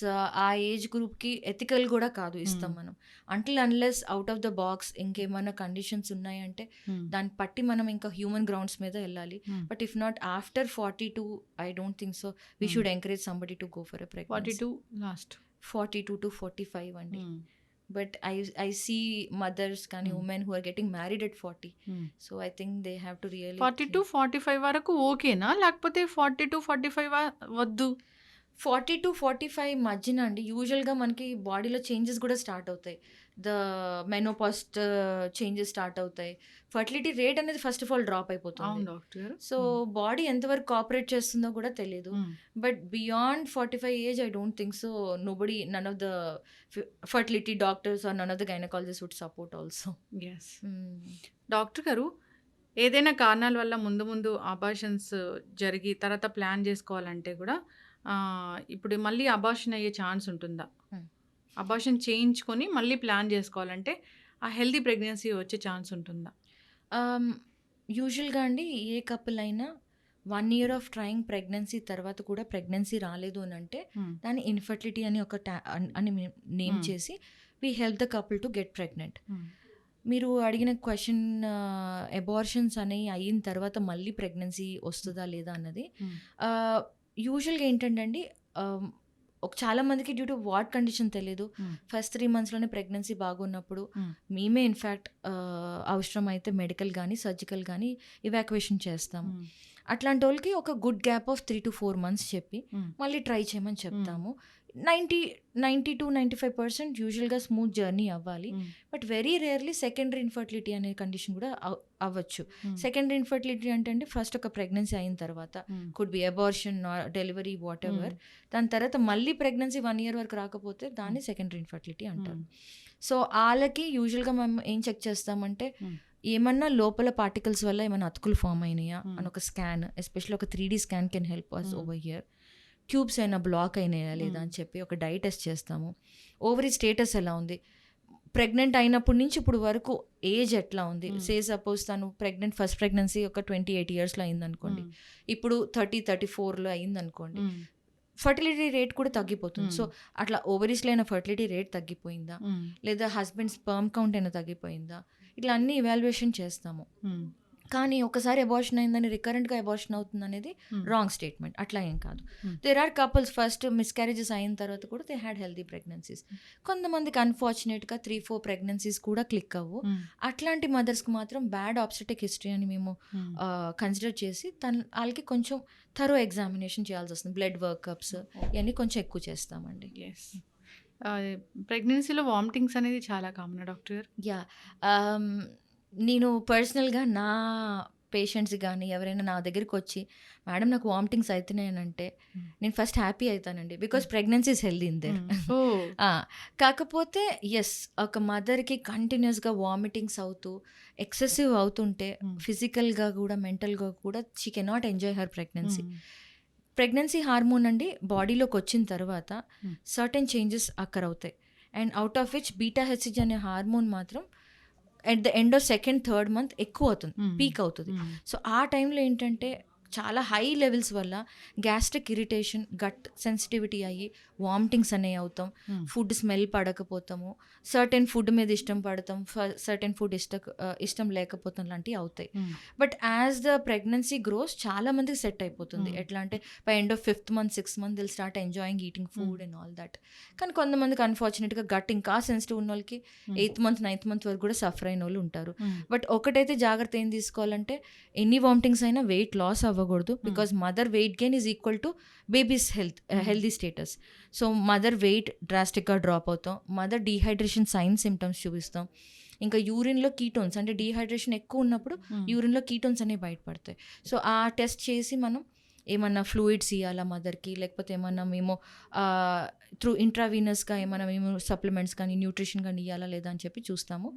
Speaker 2: ఆ ఏజ్ గ్రూప్కి ఎథికల్ కూడా కాదు ఇస్తాం మనం. Until unless out of the box ఇంకేమైనా కండిషన్స్ ఉన్నాయంటే దాన్ని బట్టి మనం ఇంకా హ్యూమన్ గ్రౌండ్స్ మీద వెళ్ళాలి. But if not after 42 I don't think so we should encourage somebody to go for a pregnancy.
Speaker 1: 42 last,
Speaker 2: 42 to 45 అండి. But I see mothers కానీ women who are getting married at 40. So I think they have to really
Speaker 1: 42-45 వరకు ఓకేనా, లేకపోతే 40-45 వద్దు?
Speaker 2: 40-45 మధ్యన అండి యూజువల్గా మనకి బాడీలో చేంజెస్ కూడా స్టార్ట్ అవుతాయి. ద మెనోపాజ్ చేంజెస్ స్టార్ట్ అవుతాయి. ఫర్టిలిటీ రేట్ అనేది ఫస్ట్ ఆఫ్ ఆల్ డ్రాప్ అయిపోతుంది.
Speaker 1: డాక్టర్,
Speaker 2: సో బాడీ ఎంతవరకు కోఆపరేట్ చేస్తుందో కూడా తెలియదు. But beyond 45 age I don't think so nobody, none of the fertility doctors or none of the gynaecologist would support also.
Speaker 1: Yes doctor గారు, ఏదైనా కారణాల వల్ల ముందు అబార్షన్స్ జరిగి తర్వాత ప్లాన్ చేసుకోవాలంటే కూడా ఇప్పుడు మళ్ళీ అబార్షన్ అయ్యే ఛాన్స్ ఉంటుందా? అబార్షన్ చేయించుకొని మళ్ళీ ప్లాన్ చేసుకోవాలంటే ఆ హెల్దీ ప్రెగ్నెన్సీ వచ్చే ఛాన్స్ ఉంటుందా?
Speaker 2: యూజువల్గా అండి ఏ కపుల్ అయినా 1 year ఆఫ్ ట్రయింగ్ ప్రెగ్నెన్సీ తర్వాత కూడా ప్రెగ్నెన్సీ రాలేదు అని అంటే దాన్ని ఇన్ఫర్టిలిటీ అని ఒక అని నేమ్ చేసి we help the couple to get pregnant. మీరు అడిగిన క్వశ్చన్ అబార్షన్స్ అని అయిన తర్వాత మళ్ళీ ప్రెగ్నెన్సీ వస్తుందా లేదా అన్నది యూజువల్గా ఏంటంటే అండి చాలా మందికి డ్యూ టు వాట్ కండిషన్ తెలియదు. ఫస్ట్ 3 monthsలోనే ప్రెగ్నెన్సీ బాగున్నప్పుడు మేమే ఇన్ఫ్యాక్ట్ అవసరం అయితే మెడికల్ కానీ సర్జికల్ కానీ ఇవాక్యుయేషన్ చేస్తాము. అట్లాంటి వాళ్ళకి ఒక good gap of 3 to 4 months చెప్పి మళ్ళీ ట్రై చేయమని చెప్తాము. 90 to 95% యూజువల్గా స్మూత్ జర్నీ అవ్వాలి. But very rarely secondary infertility అనే కండిషన్ కూడా అవ్వచ్చు. సెకండరీ ఇన్ఫర్టిలిటీ అంటే ఫస్ట్ ఒక ప్రెగ్నెన్సీ అయిన తర్వాత could be abortion delivery what ever, దాని తర్వాత మళ్ళీ ప్రెగ్నెన్సీ 1 year వరకు రాకపోతే దాన్ని సెకండరీ ఇన్ఫర్టిలిటీ అంటారు. సో వాళ్ళకి యూజువల్గా మేము ఏం చెక్ చేస్తామంటే ఏమన్నా లోపల పార్టికల్స్ వల్ల ఏమైనా అతుకులు ఫామ్ అయినాయా అని ఒక స్కాన్, ఎస్పెషల్లీ ఒక 3D scan can help us over here. Tubes అయినా బ్లాక్ అయినాయా లేదా అని చెప్పి ఒక డై టెస్ట్ చేస్తాము. ఓవరీ స్టేటస్ ఎలా ఉంది, ప్రెగ్నెంట్ అయినప్పటి నుంచి ఇప్పుడు వరకు ఏజ్ ఎట్లా ఉంది. సే సపోజ్ తను ఫస్ట్ ప్రెగ్నెన్సీ ఒక 28 yearsలో అయిందనుకోండి, ఇప్పుడు 30-34లో అయిందనుకోండి, ఫర్టిలిటీ రేట్ కూడా తగ్గిపోతుంది. సో అట్లా ఓవరీస్లో అయినా ఫర్టిలిటీ రేట్ తగ్గిపోయిందా, లేదా హస్బెండ్ స్పర్మ్ కౌంట్ అయినా తగ్గిపోయిందా, ఇట్లా అన్ని ఇవాల్యుయేషన్ చేస్తాము. కానీ ఒకసారి అబార్షన్ అయిందని రికరెంట్గా అబార్షన్ అవుతుంది అనేది రాంగ్ స్టేట్మెంట్. అట్లా ఏం కాదు. There are couples first miscarriages అయిన తర్వాత కూడా దే హ్యాడ్ హెల్దీ ప్రెగ్నెన్సీస్. కొంతమందికి అన్ఫార్చునేట్గా 3-4 ప్రెగ్నెన్సీస్ కూడా క్లిక్ అవ్వు. అట్లాంటి మదర్స్కి మాత్రం బ్యాడ్ ఆబ్స్టెటిక్ హిస్టరీ అని మేము కన్సిడర్ చేసి వాళ్ళకి కొంచెం థరో ఎగ్జామినేషన్ చేయాల్సి వస్తుంది. బ్లడ్ వర్కప్స్ ఇవన్నీ కొంచెం ఎక్కువ చేస్తామండి.
Speaker 1: ప్రెగ్నెన్సీలో వామిటింగ్స్ అనేది చాలా కామన్ డాక్టర్.
Speaker 2: యా, నేను పర్సనల్గా నా పేషెంట్స్ కానీ ఎవరైనా నా దగ్గరికి వచ్చి మేడం నాకు వామిటింగ్స్ అవుతున్నాయనంటే నేను ఫస్ట్ హ్యాపీ అవుతానండి, because pregnancy is healthy in there. కాకపోతే ఎస్, ఒక మదర్కి కంటిన్యూస్గా వామిటింగ్స్ అవుతూ ఎక్సెసివ్ అవుతుంటే ఫిజికల్గా కూడా మెంటల్గా కూడా she cannot enjoy her pregnancy. Pregnancy hormone అండి బాడీలోకి వచ్చిన తర్వాత సర్టెన్ చేంజెస్ అక్కర్ అవుతాయి. And out of which beta HCG అనే హార్మోన్ మాత్రం at the end of 2nd-3rd month ఎక్కువ అవుతుంది, పీక్ అవుతుంది. సో ఆ టైంలో ఏంటంటే చాలా హై లెవెల్స్ వల్ల గ్యాస్ట్రిక్ ఇరిటేషన్, గట్ సెన్సిటివిటీ అయ్యి వామిటింగ్స్ అనేవి అవుతాం, ఫుడ్ స్మెల్ పడకపోతాము, సర్టెన్ ఫుడ్ మీద ఇష్టం పడతాం, సర్టెన్ ఫుడ్ ఇష్టం లేకపోతాం లాంటివి అవుతాయి. But as the pregnancy grows చాలా మందికి సెట్ అయిపోతుంది. ఎట్లా అంటే by end of 5th month 6th month they'll start enjoying eating food and all that. కానీ కొంతమందికి అన్ఫార్చునేట్గా గట్ ఇంకా సెన్సిటివ్ ఉన్న వాళ్ళకి 8th month 9th month వరకు కూడా సఫర్ అయిన వాళ్ళు ఉంటారు. బట్ ఒకటైతే జాగ్రత్త ఏం తీసుకోవాలంటే ఎన్ని వామిటింగ్స్ అయినా వెయిట్ లాస్ అవ్వకూడదు. Because mother weight gain is equal to babies healthy status. So mother weight డ్రాస్టిక్గా డ్రాప్ అవుతాం, మదర్ డీహైడ్రేషన్ సైన్స్ సిమ్టమ్స్ చూపిస్తాం. ఇంకా యూరిన్లో కీటోన్స్ అంటే డీహైడ్రేషన్ ఎక్కువ ఉన్నప్పుడు యూరిన్లో కీటోన్స్ అనేవి బయటపడతాయి. సో ఆ టెస్ట్ చేసి మనం ఏమన్నా ఫ్లూయిడ్స్ ఇవ్వాలా మదర్కి, లేకపోతే ఏమన్నా మేము త్రూ ఇంట్రావీనస్గా ఏమన్నా మేము సప్లిమెంట్స్ కానీ న్యూట్రిషన్ కానీ ఇవ్వాలా లేదా అని చెప్పి చూస్తాము.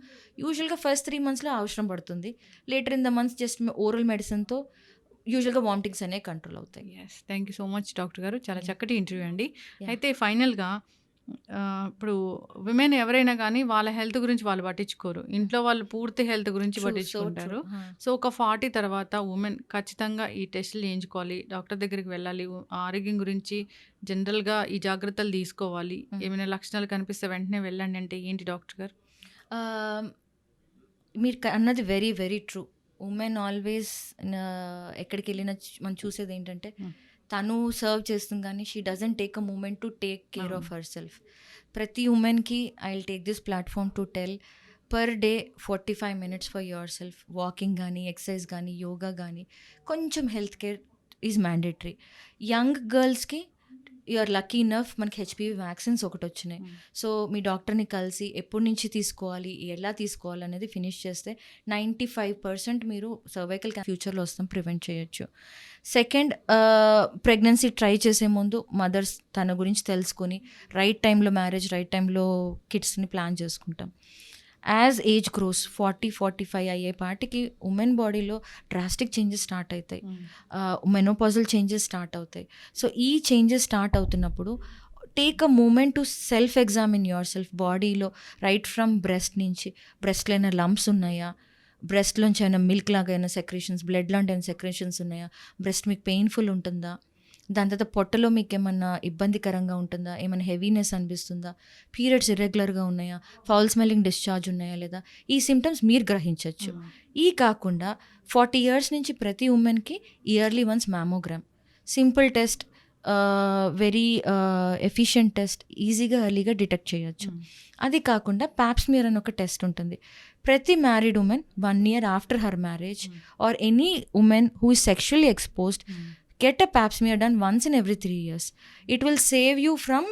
Speaker 2: యూజువల్గా ఫస్ట్ 3 monthsలో అవసరం పడుతుంది. Later in the months just oral మెడిసిన్తో యూజువల్గా వామిటింగ్స్ అనేవి కంట్రోల్ అవుతాయి.
Speaker 1: Yes, thank you so much doctor గారు, చాలా చక్కటి ఇంటర్వ్యూ అండి. అయితే ఫైనల్గా ఇప్పుడు విమెన్ ఎవరైనా కానీ వాళ్ళ హెల్త్ గురించి వాళ్ళు పట్టించుకోరు, ఇంట్లో వాళ్ళు పూర్తి హెల్త్ గురించి పట్టించుకుంటారు. సో ఒక 40 తర్వాత ఉమెన్ ఖచ్చితంగా ఈ టెస్టులు చేయించుకోవాలి, డాక్టర్ దగ్గరికి వెళ్ళాలి, ఆరోగ్యం గురించి జనరల్గా ఈ జాగ్రత్తలు తీసుకోవాలి, ఏమైనా లక్షణాలు కనిపిస్తే వెంటనే వెళ్ళండి అంటే ఏంటి డాక్టర్ గారు?
Speaker 2: మీరు అన్నది very very true. Women always ఎక్కడికి వెళ్ళినా మనం చూసేది ఏంటంటే తను సర్వ్ చేస్తుంది కానీ she doesn't take a moment to take care of her self. ప్రతి ఉమెన్కి I will take this platform to tell, per day 45 minutes for your self. Walking కానీ, ఎక్సర్సైజ్ కానీ, యోగా కానీ, కొంచెం health care is mandatory. Young గర్ల్స్కి you're lucky enough, మనకి HPV vaccines ఒకటి వచ్చినాయి. సో మీ డాక్టర్ని కలిసి ఎప్పటి నుంచి తీసుకోవాలి, ఎలా తీసుకోవాలి అనేది ఫినిష్ చేస్తే 95% మీరు సర్వైకల్ ఫ్యూచర్లో వస్తాం ప్రివెంట్ చేయొచ్చు. సెకండ్, ప్రెగ్నెన్సీ ట్రై చేసే ముందు మదర్స్ తన గురించి తెలుసుకొని రైట్ టైంలో మ్యారేజ్, రైట్ టైంలో కిడ్స్ని ప్లాన్ చేసుకుంటాం. యాజ్ ఏజ్ గ్రోస్ 40-45 అయ్యేపాటికి ఉమెన్ బాడీలో డ్రాస్టిక్ చేంజెస్ స్టార్ట్ అవుతాయి, మెనోపాజల్ చేంజెస్ స్టార్ట్ అవుతాయి. సో ఈ చేంజెస్ స్టార్ట్ అవుతున్నప్పుడు take a moment to self examine your self. బాడీలో రైట్ ఫ్రమ్ బ్రెస్ట్ నుంచి, బ్రెస్ట్లో అయినా లంప్స్ ఉన్నాయా, బ్రెస్ట్లోంచి అయినా మిల్క్ లాగా అయినా సెక్రేషన్స్, బ్లడ్ లాంటి అయినా సెక్రేషన్స్ ఉన్నాయా, బ్రెస్ట్ మీకు పెయిన్ఫుల్ ఉంటుందా, దాని తర్వాత పొట్టలో మీకు ఏమన్నా ఇబ్బందికరంగా ఉంటుందా, ఏమైనా హెవీనెస్ అనిపిస్తుందా, పీరియడ్స్ ఇర్రెగ్యులర్గా ఉన్నాయా, ఫౌల్ స్మెల్లింగ్ డిశ్చార్జ్ ఉన్నాయా లేదా, ఈ సిమ్టమ్స్ మీరు గ్రహించవచ్చు. ఈ కాకుండా 40 years నుంచి ప్రతి ఉమెన్కి yearly once mammogram, simple test, very efficient test, ఈజీగా ఎర్లీగా డిటెక్ట్ చేయొచ్చు. అది కాకుండా ప్యాప్స్మియర్ అని ఒక టెస్ట్ ఉంటుంది. ప్రతి married women 1 year after her marriage or any women who is sexually exposed, get a pap smear done once in every 3 years. It will save you from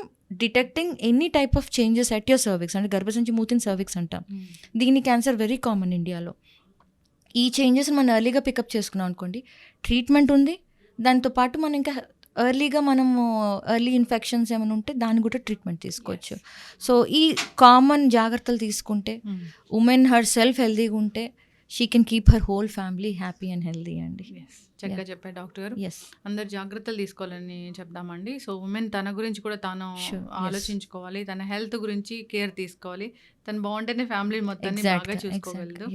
Speaker 2: detecting any type of changes at your cervix. అంటే గర్భసంచి మూతిని cervix అంటాం. దీని cancer very common ఇండియాలో. ఈ changes మనం ఎర్లీగా pickup చేసుకున్నాం అనుకోండి, ట్రీట్మెంట్ ఉంది, దాంతోపాటు మనం ఇంకా ఎర్లీగా మనము ఎర్లీ ఇన్ఫెక్షన్స్ ఏమైనా ఉంటే దాన్ని కూడా ట్రీట్మెంట్ తీసుకోవచ్చు. సో ఈ కామన్ జాగ్రత్తలు తీసుకుంటే ఉమెన్ హర్ సెల్ఫ్ హెల్దీగా ఉంటే she can keep her whole family happy and healthy అండి.
Speaker 1: చక్కగా చెప్పారు డాక్టర్ గారు. అందరు జాగ్రత్తలు తీసుకోవాలని చెప్దామండి. సో ఉమెన్ తన గురించి కూడా తాను ఆలోచించుకోవాలి, తన హెల్త్ గురించి కేర్ తీసుకోవాలి, తను బాగుంటేనే ఫ్యామిలీ మొత్తాన్ని బాగా చూసుకోగలదు.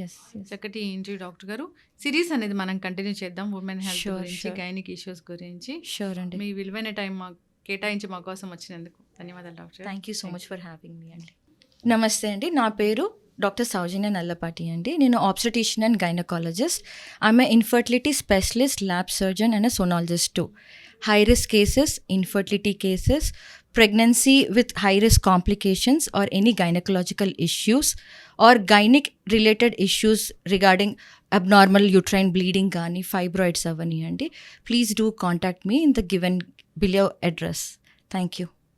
Speaker 1: చక్కటి ఇంటర్వ్యూ డాక్టర్ గారు. సిరీస్ అనేది మనం కంటిన్యూ చేద్దాం, ఉమెన్ హెల్త్ గురించి, గైనిక్ ఇష్యూస్ గురించి. మీ విలువైన టైం మాకు కేటాయించి మా కోసం వచ్చినందుకు ధన్యవాదాలు doctor.
Speaker 2: Thank you so much for having me అండి. నమస్తే అండి, నా పేరు డాక్టర్ సౌజన్య నల్లపాటి అండి. నేను obstetrician and gynaecologist. I'm a infertility specialist, lab surgeon and a sonologist too. High risk cases, infertility cases, pregnancy with high risk complications or any gynecological issues or gynec related issues regarding abnormal uterine bleeding gaani, fibroids avani andi, please do contact me in the given below address. Thank you.